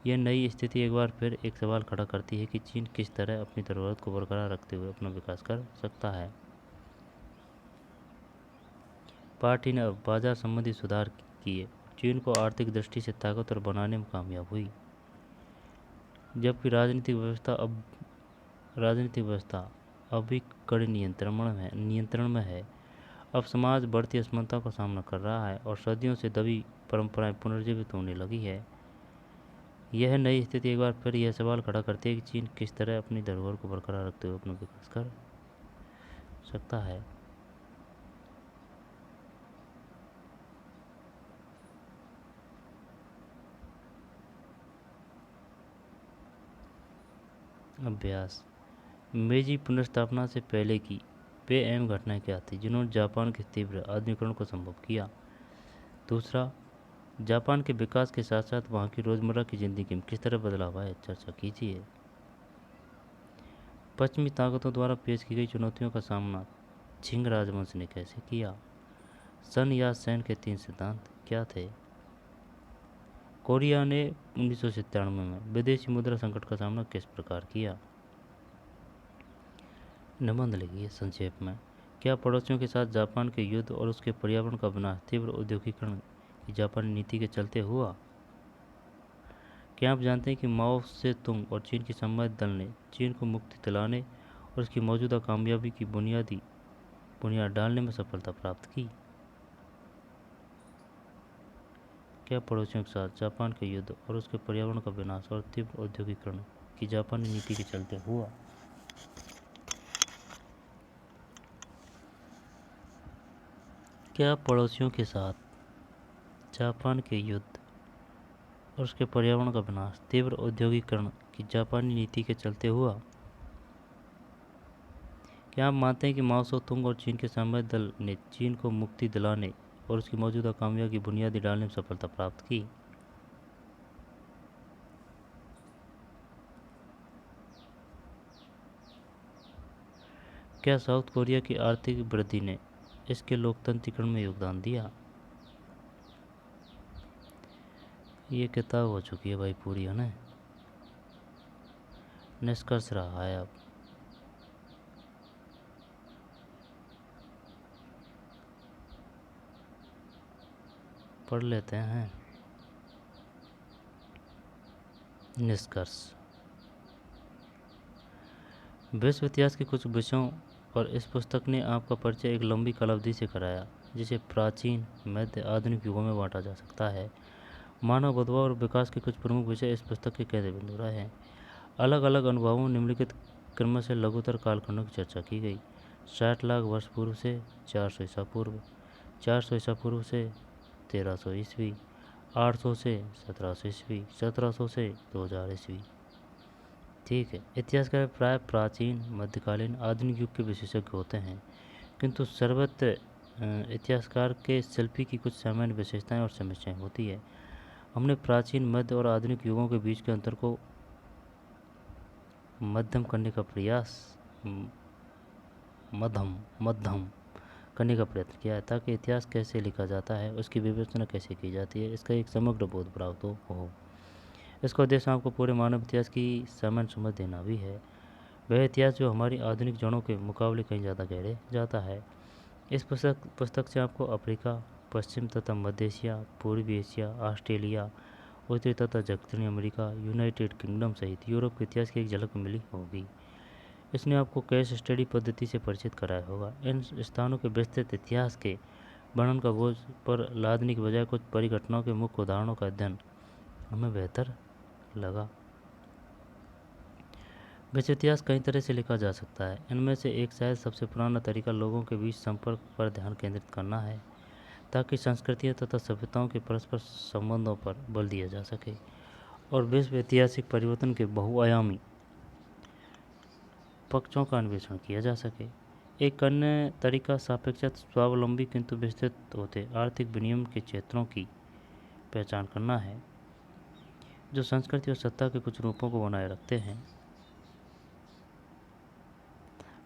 यह नई स्थिति एक बार फिर एक सवाल खड़ा करती है कि चीन किस तरह अपनी ज़रूरत को बरकरार रखते हुए अपना विकास कर सकता है। पार्टी ने अब बाजार संबंधी सुधार किए, चीन को आर्थिक दृष्टि से ताकतवर बनाने में कामयाब हुई, जबकि राजनीतिक व्यवस्था अभी कड़े नियंत्रण में है। अब समाज बढ़ती असमानताओं का सामना कर रहा है और सदियों से दबी परंपराएं पुनर्जीवित होने लगी है। यह नई स्थिति एक बार फिर यह सवाल खड़ा करती है कि चीन किस तरह अपनी धरोहर को बरकरार रखते हुए अपना विकास कर सकता है। अभ्यास। मेजी पुनर्स्थापना से पहले की वे अहम घटनाएं क्या थी जिन्होंने जापान के तीव्र आधुनिकीकरण को संभव किया। दूसरा, जापान के विकास के साथ साथ वहाँ की रोज़मर्रा की ज़िंदगी में किस तरह बदलाव आया, चर्चा कीजिए। पश्चिमी ताकतों द्वारा पेश की गई चुनौतियों का सामना छिंग राजवंश ने कैसे किया। सन या सैन के 3 सिद्धांत क्या थे। कोरिया ने 1997 में विदेशी मुद्रा संकट का सामना किस प्रकार किया। निबंध लिखिए संक्षेप में। क्या पड़ोसियों के साथ जापान के युद्ध और उसके पर्यावरण का विनाश तीव्र औद्योगिकरण की जापानी नीति के चलते हुआ। क्या आप जानते हैं कि माओ से तुंग और चीन की साम्राज्य दल ने चीन को मुक्ति दिलाने और उसकी मौजूदा कामयाबी की बुनियाद डालने में सफलता प्राप्त की। क्या पड़ोसियों के साथ जापान के युद्ध और उसके पर्यावरण का विनाश और तीव्र औद्योगिकरण की जापानी नीति के चलते हुआ। क्या पड़ोसियों के साथ जापान के युद्ध और उसके पर्यावरण का विनाश तीव्र औद्योगिकरण की जापानी नीति के चलते हुआ। क्या आप मानते हैं कि माओ से तुंग और चीन के साम्राज्य दल ने चीन को मुक्ति दिलाने और उसकी मौजूदा कामयाबी की बुनियादी डालने में सफलता प्राप्त की। क्या साउथ कोरिया की आर्थिक वृद्धि ने इसके लोकतंत्रीकरण में योगदान दिया। ये किताब हो चुकी है भाई पूरी, है ना। निष्कर्ष रहा है अब। पढ़ लेते हैं निष्कर्ष। विश्व इतिहास के कुछ विषयों पर इस पुस्तक ने आपका परिचय एक लंबी कालावधि से कराया, जिसे प्राचीन, मध्य, आधुनिक युगों में बांटा जा सकता है। मानव बदलाव और विकास के कुछ प्रमुख विषय इस पुस्तक के केंद्र बिंदु रहे हैं। अलग अलग अनुभवों निम्नलिखित क्रम से लघुतर कालखंडों की चर्चा की गई। 60 लाख वर्ष पूर्व से 400 ईसा पूर्व, 400 ईसा पूर्व से 1300 ईस्वी, 800 से 1700 ईस्वी, 1700 से 2000 ईस्वी। ठीक है। इतिहासकार प्राय प्राचीन, मध्यकालीन, आधुनिक युग के विशेषज्ञ होते हैं, किंतु सर्वत्र इतिहासकार के शिल्पी की कुछ सामान्य विशेषताएं और समस्याएं होती है। हमने प्राचीन, मध्य और आधुनिक युगों के बीच के अंतर को मध्यम करने का प्रयत्न किया है, ताकि इतिहास कैसे लिखा जाता है, उसकी विवेचना कैसे की जाती है, इसका एक समग्र बोध प्राप्त हो। इसका उद्देश्य आपको पूरे मानव इतिहास की सामान्य समझ देना भी है। वह इतिहास जो हमारी आधुनिक जड़ों के मुकाबले कहीं ज़्यादा गहरे जाता है। इस पुस्तक से आपको अफ्रीका, पश्चिम तथा मध्य एशिया, पूर्वी एशिया, ऑस्ट्रेलिया, उत्तरी तथा दक्षिणी अमेरिका, यूनाइटेड किंगडम सहित यूरोप के इतिहास की एक झलक मिली होगी। इसने आपको केस स्टडी पद्धति से परिचित कराया होगा। इन स्थानों के विस्तृत इतिहास के वर्णन का बोझ पर लादने की बजाय कुछ परिघटनाओं के मुख्य उदाहरणों का अध्ययन हमें बेहतर लगा। विश्व इतिहास कई तरह से लिखा जा सकता है। इनमें से एक, शायद सबसे पुराना तरीका, लोगों के बीच संपर्क पर ध्यान केंद्रित करना है, ताकि संस्कृतियों तथा सभ्यताओं के परस्पर संबंधों पर बल दिया जा सके और विश्व ऐतिहासिक परिवर्तन के बहुआयामी पक्षों का अन्वेषण किया जा सके। एक अन्य तरीका सापेक्षत, स्वावलंबी किंतु विस्तृत होते आर्थिक विनियम के क्षेत्रों की पहचान करना है, जो संस्कृति और सत्ता के कुछ रूपों को बनाए रखते हैं।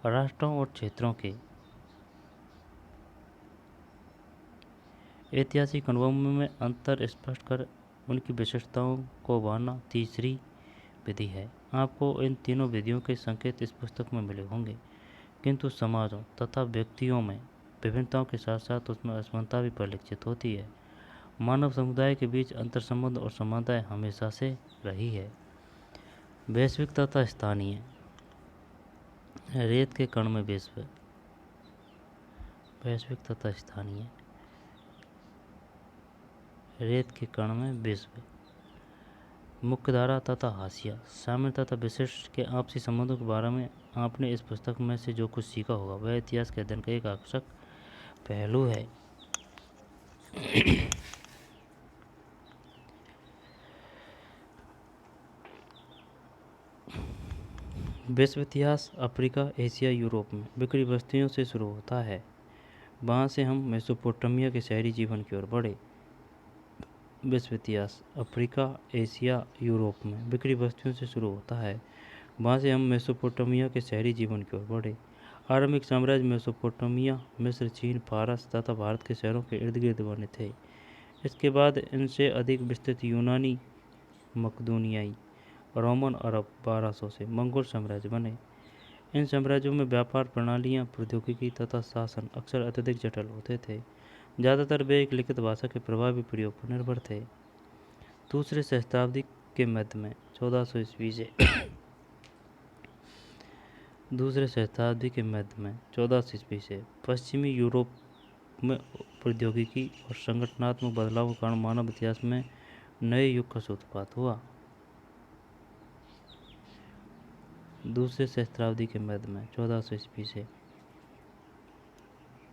राष्ट्रों और क्षेत्रों के ऐतिहासिक अनुभव में अंतर स्पष्ट कर उनकी विशेषताओं को उभारना तीसरी विधि है। आपको इन तीनों विधियों के संकेत इस पुस्तक में मिले होंगे, किंतु समाजों तथा व्यक्तियों में विभिन्नताओं के साथ साथ उसमें असमानता भी परिलक्षित होती है। मानव समुदाय के बीच अंतर संबंध और समानताएं हमेशा से रही है। वैश्विक तथा स्थानीय। रेत के कण में वैश्विक तथा स्थानीय। रेत के कण में विश्व। मुख्यधारा तथा हाशिया। सामान्य तथा विशिष्ट के आपसी संबंधों के बारे में आपने इस पुस्तक में से जो कुछ सीखा होगा, वह इतिहास के अध्ययन का एक आकर्षक पहलू है। विश्व इतिहास अफ्रीका, एशिया, यूरोप में बिखरी बस्तियों से शुरू होता है। वहाँ से हम मेसोपोटामिया के शहरी जीवन की ओर बढ़े। विश्व इतिहास अफ्रीका, एशिया, यूरोप में बिखरी बस्तियों से शुरू होता है। वहाँ से हम मेसोपोटामिया के शहरी जीवन की ओर बढ़े। आरंभिक साम्राज्य मेसोपोटामिया, मिस्र, चीन, फारस तथा भारत के शहरों के इर्द गिर्द बने थे। इसके बाद इनसे अधिक विस्तृत यूनानी, मकदूनियाई, रोमन, अरब 1200 से मंगोल साम्राज्य बने। इन साम्राज्यों में व्यापार प्रणालियाँ, प्रौद्योगिकी तथा शासन अक्सर अत्यधिक जटिल होते थे। ज़्यादातर वे एक लिखित भाषा के प्रभावी प्रयोग पर निर्भर थे। दूसरे सहस्त्राब्दी के मध्य में 1400 ईस्वी से दूसरे सहस्त्राब्दी के मध्य में 1400 ईस्वी से पश्चिमी यूरोप में प्रौद्योगिकी और संगठनात्मक बदलाव के कारण मानव इतिहास में नए युग का सूत्रपात हुआ। दूसरे सहस्त्राब्दी के मध्य में 1400 ईस्वी से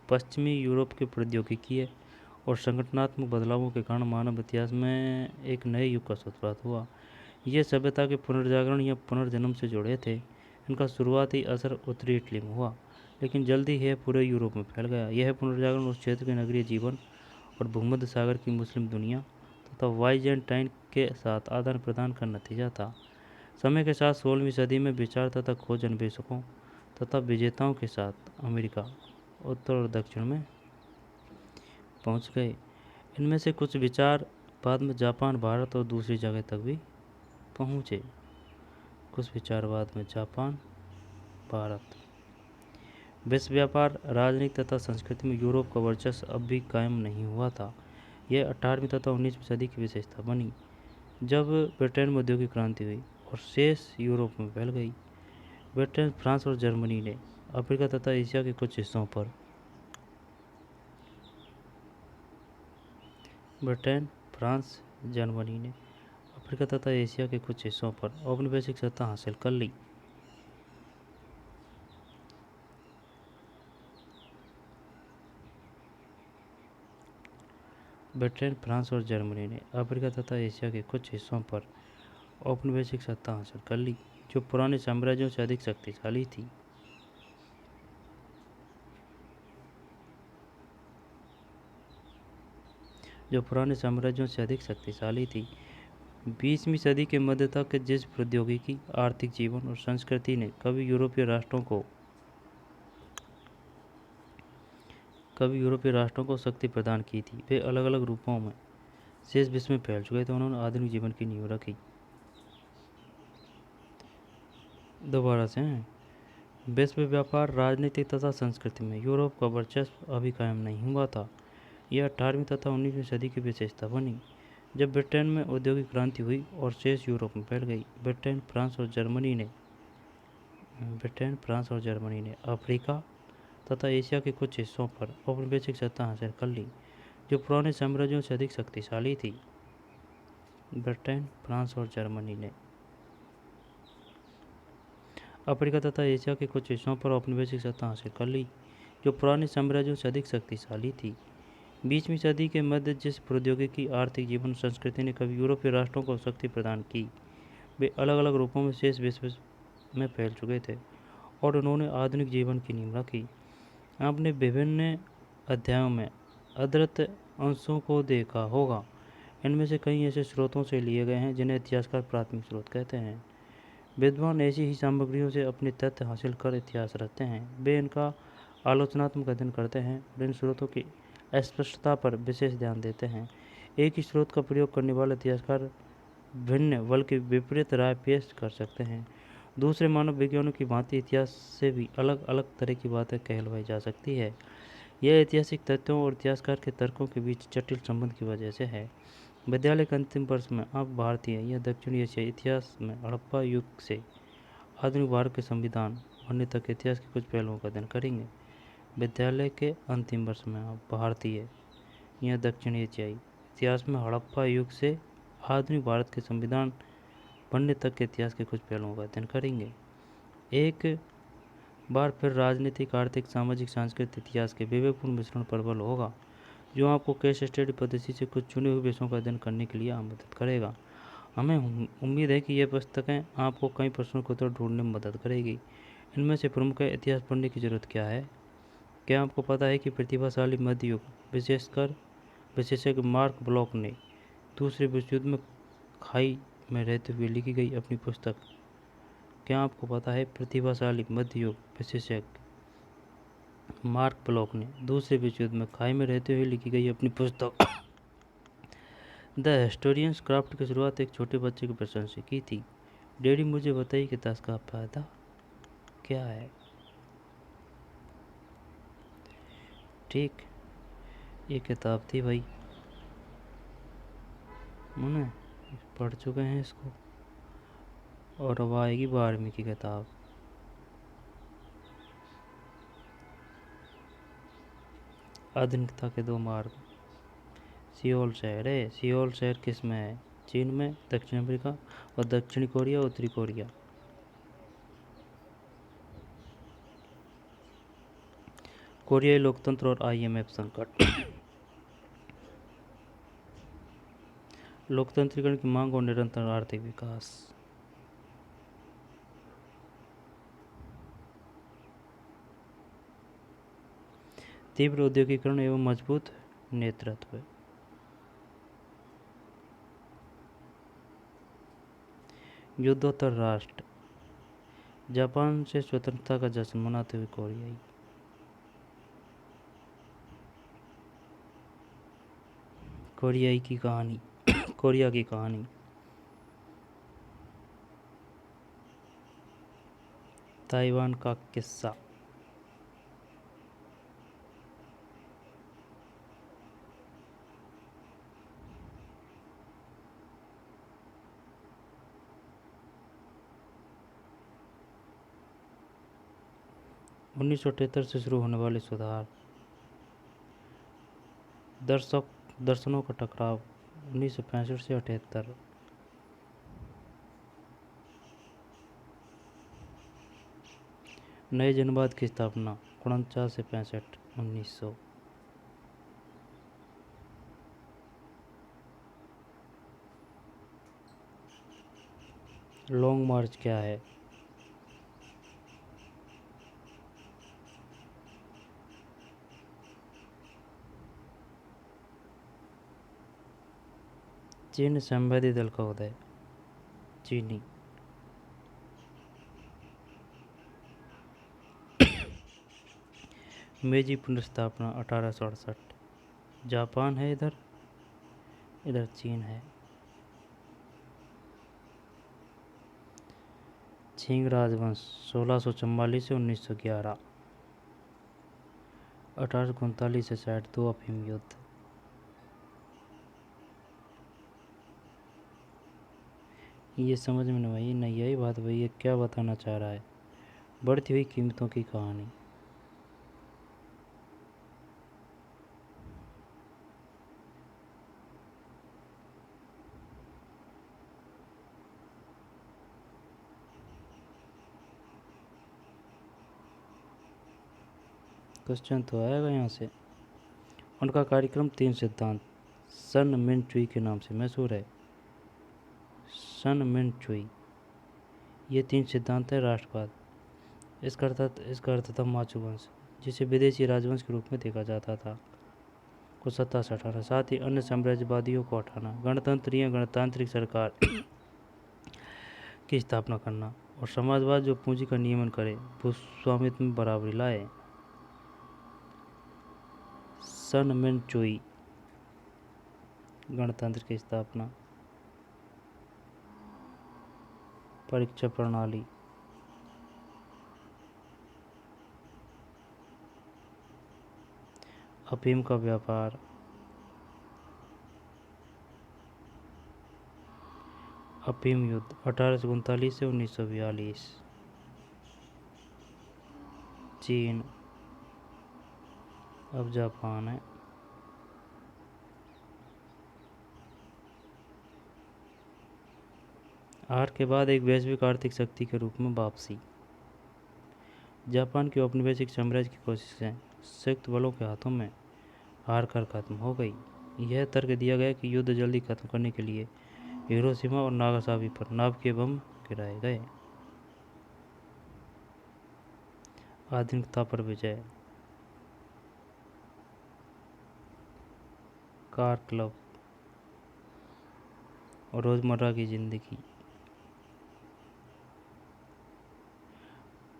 पश्चिमी यूरोप के प्रौद्योगिकीय और संगठनात्मक बदलावों के कारण मानव इतिहास में एक नए युग का सूत्रपात हुआ। ये सभ्यता के पुनर्जागरण या पुनर्जन्म से जुड़े थे। इनका शुरुआती असर उत्तरी इटली में हुआ, लेकिन जल्दी यह पूरे यूरोप में फैल गया। यह पुनर्जागरण उस क्षेत्र के नगरीय जीवन और भूमध्य सागर की मुस्लिम दुनिया तथा वाइजेंटाइन के साथ आदान प्रदान का नतीजा था। समय के साथ 16वीं सदी में विचार तथा खोज अन्वेषकों तथा विजेताओं के साथ अमेरिका, उत्तर और दक्षिण में पहुंच गए। इनमें से कुछ विचार बाद में जापान, भारत और दूसरी जगह तक भी पहुँचे। कुछ विचार बाद में जापान, भारत। विश्व व्यापार, राजनीति तथा संस्कृति में यूरोप का वर्चस्व अब भी कायम नहीं हुआ था। यह 18वीं तथा 19वीं सदी की विशेषता बनी, जब ब्रिटेन में औद्योगिक क्रांति हुई और शेष यूरोप में फैल गई। ब्रिटेन, फ्रांस और जर्मनी ने अफ्रीका तथा एशिया के कुछ हिस्सों पर अफ्रीका तथा एशिया के कुछ हिस्सों पर औपनिवेशिक सत्ता हासिल कर ली। ब्रिटेन, फ्रांस और जर्मनी ने अफ्रीका तथा एशिया के कुछ हिस्सों पर औपनिवेशिक सत्ता हासिल कर ली, जो पुराने साम्राज्यों से अधिक शक्तिशाली थी। जो पुराने साम्राज्यों से अधिक शक्तिशाली थी। 20वीं सदी के मध्य तक जिस प्रौद्योगिकी, आर्थिक जीवन और संस्कृति ने कभी यूरोपीय राष्ट्रों को शक्ति प्रदान की थी, वे अलग अलग रूपों में शेष विश्व में फैल चुके थे। उन्होंने आधुनिक जीवन की नींव रखी। दोबारा से विश्व व्यापार, राजनीति तथा संस्कृति में यूरोप का वर्चस्व अभी कायम नहीं हुआ था। यह 18वीं तथा 19वीं सदी की विशेषता बनी, जब ब्रिटेन में औद्योगिक क्रांति हुई और शेष यूरोप में फैल गई। ब्रिटेन, फ्रांस और जर्मनी ने अफ्रीका तथा एशिया के कुछ हिस्सों पर औपनिवेशिक सत्ता हासिल कर ली, जो पुराने साम्राज्यों से अधिक शक्तिशाली थी। ब्रिटेन, फ्रांस और जर्मनी ने अफ्रीका तथा एशिया के कुछ हिस्सों पर औपनिवेशिक सत्ता हासिल कर ली, जो पुराने साम्राज्यों से अधिक शक्तिशाली थी। 20वीं सदी के मध्य जिस प्रौद्योगिकी, आर्थिक जीवन और संस्कृति ने कभी यूरोपीय राष्ट्रों को शक्ति प्रदान की, वे अलग अलग रूपों में शेष विश्व में फैल चुके थे और उन्होंने आधुनिक जीवन की नींव रखी। आपने विभिन्न अध्यायों में अद्रत अंशों को देखा होगा। इनमें से कई ऐसे स्रोतों से लिए गए हैं जिन्हें इतिहासकार प्राथमिक स्रोत कहते हैं। विद्वान ऐसी ही सामग्रियों से अपने तथ्य हासिल कर इतिहास रचते हैं। वे इनका आलोचनात्मक अध्ययन करते हैं और इन स्रोतों की स्पष्टता पर विशेष ध्यान देते हैं। एक ही स्रोत का प्रयोग करने वाले इतिहासकार भिन्न बल्कि विपरीत राय पेश कर सकते हैं। दूसरे मानव विज्ञानों की भांति इतिहास से भी अलग अलग तरह की बातें कहलवाई जा सकती है। यह ऐतिहासिक तथ्यों और इतिहासकार के तर्कों के बीच जटिल संबंध की वजह से है। विद्यालय के अंतिम वर्ष में आप भारतीय या दक्षिण एशियाई इतिहास में हड़प्पा युग से आधुनिक भारत के संविधान बनने तक इतिहास के कुछ पहलुओं का अध्ययन करेंगे। विद्यालय के अंतिम वर्ष में आप भारतीय या दक्षिण एशियाई इतिहास में हड़प्पा युग से आधुनिक भारत के संविधान बनने तक के इतिहास के कुछ पहलुओं का अध्ययन करेंगे। एक बार फिर राजनीतिक, आर्थिक, सामाजिक, सांस्कृतिक इतिहास के विवेकपूर्ण मिश्रण प्रबल होगा, जो आपको केस स्टडी पद्धति से कुछ चुने हुए विषयों का अध्ययन करने के लिए आमंत्रित करेगा। हमें उम्मीद है कि ये पुस्तकें आपको कई प्रश्नों के उत्तर ढूंढने में मदद करेगी। इनमें से प्रमुख है, इतिहास पढ़ने की ज़रूरत क्या है। क्या आपको पता है कि प्रतिभाशाली मध्य युग विशेषज्ञ मार्क ब्लॉक ने दूसरे विश्व युद्ध में खाई में रहते हुए लिखी गई अपनी पुस्तक। क्या आपको पता है प्रतिभाशाली मध्य युग विशेषज्ञ मार्क ब्लॉक ने दूसरे विश्व युद्ध में खाई में रहते हुए लिखी गई अपनी पुस्तक द हिस्टोरियंस क्राफ्ट की शुरुआत एक छोटे बच्चे के प्रश्न से की थी। डैडी मुझे बताइए कि ताश का फायदा क्या है। ठीक, ये किताब थी भाई, मैंने पढ़ चुके हैं इसको। और अब आएगी 12वीं की किताब। आधुनिकता के दो मार्ग। सियोल शहर है। सियोल शहर किस में है? चीन में, दक्षिण अफ्रीका और दक्षिणी कोरिया, उत्तरी कोरिया। कोरियाई लोकतंत्र और IMF संकट। लोकतंत्रीकरण की मांग और निरंतर आर्थिक विकास। तीव्र औद्योगिकरण एवं मजबूत नेतृत्व। युद्धोत्तर राष्ट्र। जापान से स्वतंत्रता का जश्न मनाते हुए कोरियाई। कोरियाई की कहानी कोरिया की कहानी। ताइवान का किस्सा। उन्नीस से शुरू होने वाले सुधार। दर्शनों का टकराव 1965 से 78। नए जनवाद की स्थापना 49 से 65 1900। लॉन्ग मार्च क्या है? चीन संवादी दल का उदय। चीनी। मेजी पुनर्स्थापना 1868। जापान है इधर, इधर चीन है। छिंग राजवंश 1644 से 1911। 1839 से 60 दो अफीम युद्ध। ये समझ में नहीं आई बात भाई, ये क्या बताना चाह रहा है? बढ़ती हुई कीमतों की कहानी। क्वेश्चन तो आएगा यहाँ से। उनका कार्यक्रम 3 सिद्धांत सन मिन चुई के नाम से मशहूर है। सन मिन चुई, ये 3 सिद्धांत है राष्ट्रवाद। इसका अर्थ था माचू वंश, जिसे विदेशी राजवंश के रूप में देखा जाता था, को सत्ता से हटाना, साथ ही अन्य साम्राज्यवादियों को हटाना, गणतंत्र या गणतांत्रिक सरकार की स्थापना करना, और समाजवाद जो पूंजी का नियमन करे, भूस्वामित्व में बराबरी लाए। सन मिन चुई, गणतंत्र की स्थापना, परीक्षा प्रणाली, अफीम का व्यापार, अफीम युद्ध 1839 से 1942। चीन, अब जापान है। हार के बाद एक वैश्विक आर्थिक शक्ति के रूप में वापसी। जापान की औपनिवेशिक साम्राज्य की कोशिशें संयुक्त बलों के हाथों में हार कर खत्म हो गई। यह तर्क दिया गया कि युद्ध जल्दी खत्म करने के लिए हिरोशिमा और नागासाकी पर नाभिकीय बम गिराए गए। आधुनिकता पर विजय। कार क्लब और रोजमर्रा की जिंदगी।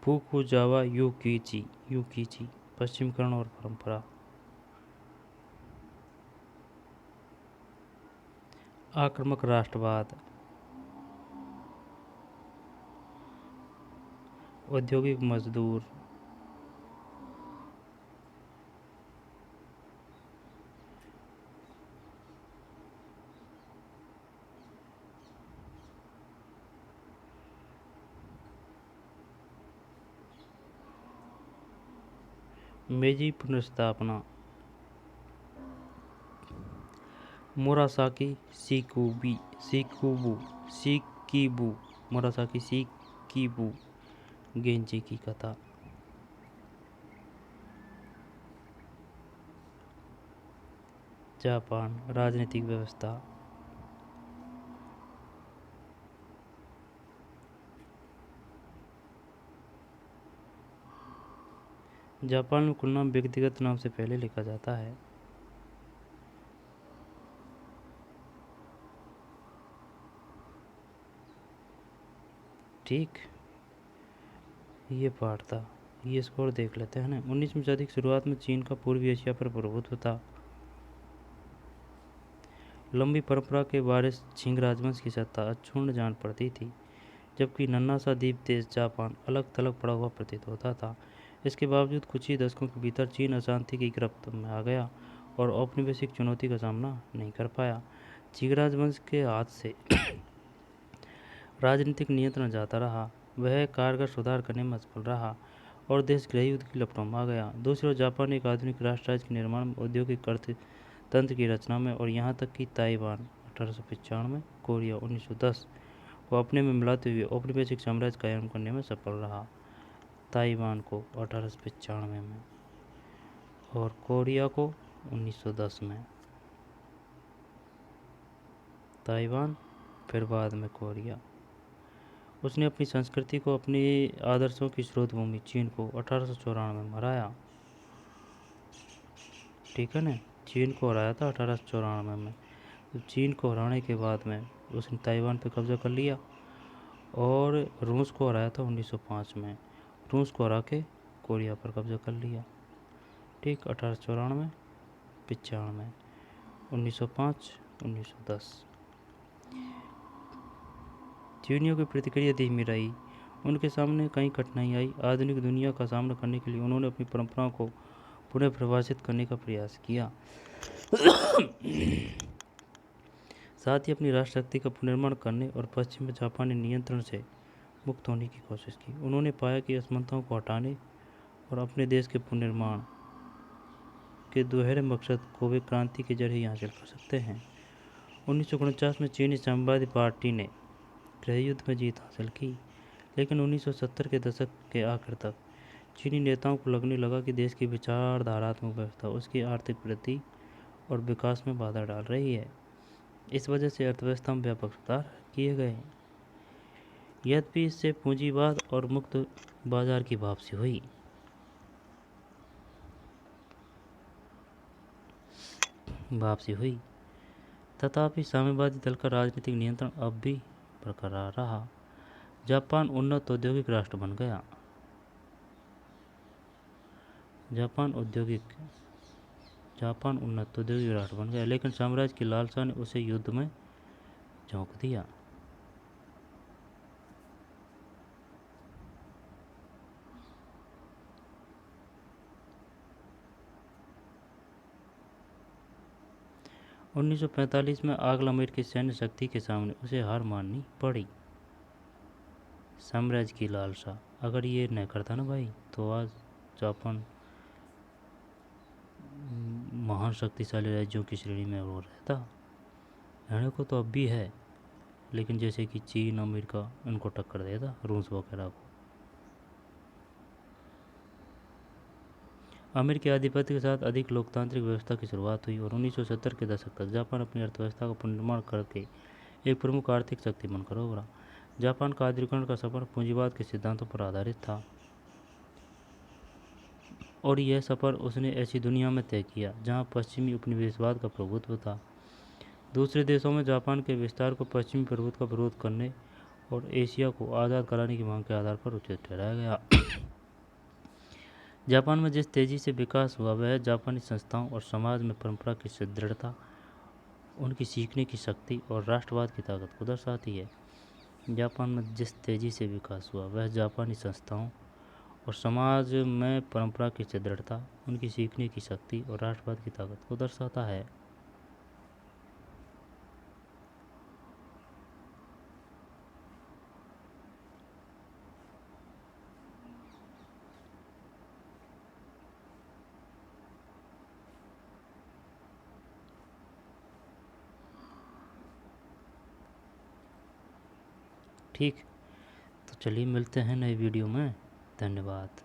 फुकुजावा युकिची पश्चिमीकरण और परंपरा। आक्रामक राष्ट्रवाद। औद्योगिक मजदूर। मेजी पुनर्स्थापना। मोरासाकी शिकिबु मोरासाकी शिकिबु गेंजी की कथा। जापान राजनीतिक व्यवस्था। जापान में कुल नाम व्यक्तिगत नाम से पहले लिखा जाता है। ठीक, ये पाठ था। ये स्कोर देख लेते हैं ना। 19वीं सदी की शुरुआत में चीन का पूर्वी एशिया पर प्रभुत्व था। लंबी परंपरा के वारिस छिंग राजवंश की सत्ता अक्षुण्ण जान पड़ती थी, जबकि नन्हा सा द्वीप देश जापान अलग थलग पड़ा हुआ प्रतीत होता था। इसके बावजूद कुछ ही दशकों के भीतर चीन अशांति की गिरफ्त में आ गया और औपनिवेशिक चुनौती का सामना नहीं कर पाया। छिंग राजवंश के हाथ से राजनीतिक नियंत्रण जाता रहा, वह कारगर सुधार करने में असफल रहा और देश गृह युद्ध की लपटों में आ गया। दूसरी ओर जापान एक आधुनिक राष्ट्र राज्य के निर्माण में, औद्योगिक अर्थतंत्र की रचना में और यहाँ तक कि ताइवान 1895, कोरिया 1910 को अपने में मिलाते हुए औपनिवेशिक साम्राज्य कायम करने में सफल रहा। ताइवान को 1895 में और कोरिया को 1910 में। ताइवान फिर बाद में कोरिया। उसने अपनी संस्कृति को, अपने आदर्शों की स्रोत भूमि चीन को 1894 में हराया। ठीक है ना, चीन को हराया था 1894 में। तो चीन को हराने के बाद में उसने ताइवान पर कब्जा कर लिया और रूस को हराया था 1905 में। रूस को हरा के कोरिया पर कब्जा कर लिया। ठीक, 1894, 95, 1905, 1910। चीनियों की प्रतिक्रिया धीमी रही। उनके सामने कई कठिनाई आई। आधुनिक दुनिया का सामना करने के लिए उन्होंने अपनी परंपराओं को पुनः परिभाषित करने का प्रयास किया, साथ ही अपनी राष्ट्रशक्ति का पुनर्निर्माण करने और पश्चिम में जापानी नियंत्रण से मुक्त होने की कोशिश की। उन्होंने पाया कि असमानताओं को हटाने और अपने देश के पुनर्निर्माण के दोहरे मकसद को वे क्रांति के जरिए हासिल कर सकते हैं। 1949 में चीनी साम्यवादी पार्टी ने गृह युद्ध में जीत हासिल की, लेकिन 1970 के दशक के आखिर तक चीनी नेताओं को लगने लगा कि देश की विचारधारात्मक व्यवस्था उसकी आर्थिक वृद्धि और विकास में बाधा डाल रही है। इस वजह से अर्थव्यवस्था में व्यापक सुधार किए गए। यद्यपि इससे पूंजीवाद और मुक्त बाजार की वापसी हुई, तथापि साम्यवादी दल का राजनीतिक नियंत्रण अब भी बरकरार रहा। जापान उन्नत औद्योगिक राष्ट्र बन गया। जापान उन्नत औद्योगिक राष्ट्र बन गया, लेकिन साम्राज्य की लालसा ने उसे युद्ध में झोंक दिया। – 1945 में आंग्ल अमेरिकी सैन्य शक्ति के सामने उसे हार माननी पड़ी। साम्राज्य की लालसा, अगर ये न करता ना भाई, तो आज जापान महान शक्तिशाली राज्यों की श्रेणी में वो रहता। रहने को तो अब भी है, लेकिन जैसे कि चीन, अमेरिका इनको टक्कर देता, रूस वगैरह को। अमेरिकी आधिपत्य के साथ अधिक लोकतांत्रिक व्यवस्था की शुरुआत हुई और 1970 के दशक तक जापान अपनी अर्थव्यवस्था का पुनर्निर्माण करके एक प्रमुख आर्थिक शक्ति बनकर उभरा। जापान का आधुनिकीकरण का सफर पूंजीवाद के सिद्धांतों पर आधारित था और यह सफ़र उसने ऐसी दुनिया में तय किया जहां पश्चिमी उपनिवेशवाद का प्रभुत्व था। दूसरे देशों में जापान के विस्तार को पश्चिमी प्रभुत्व का विरोध करने और एशिया को आज़ाद कराने की मांग के आधार पर उचित ठहराया गया। जापान में जिस तेज़ी से विकास हुआ वह जापानी संस्थाओं और समाज में परंपरा की सुदृढ़ता, उनकी सीखने की शक्ति और राष्ट्रवाद की ताकत को दर्शाती है। जापान में जिस तेज़ी से विकास हुआ वह जापानी संस्थाओं और समाज में परंपरा की सुदृढ़ता, उनकी सीखने की शक्ति और राष्ट्रवाद की ताकत को दर्शाता है। ठीक, तो चलिए मिलते हैं नए वीडियो में। धन्यवाद।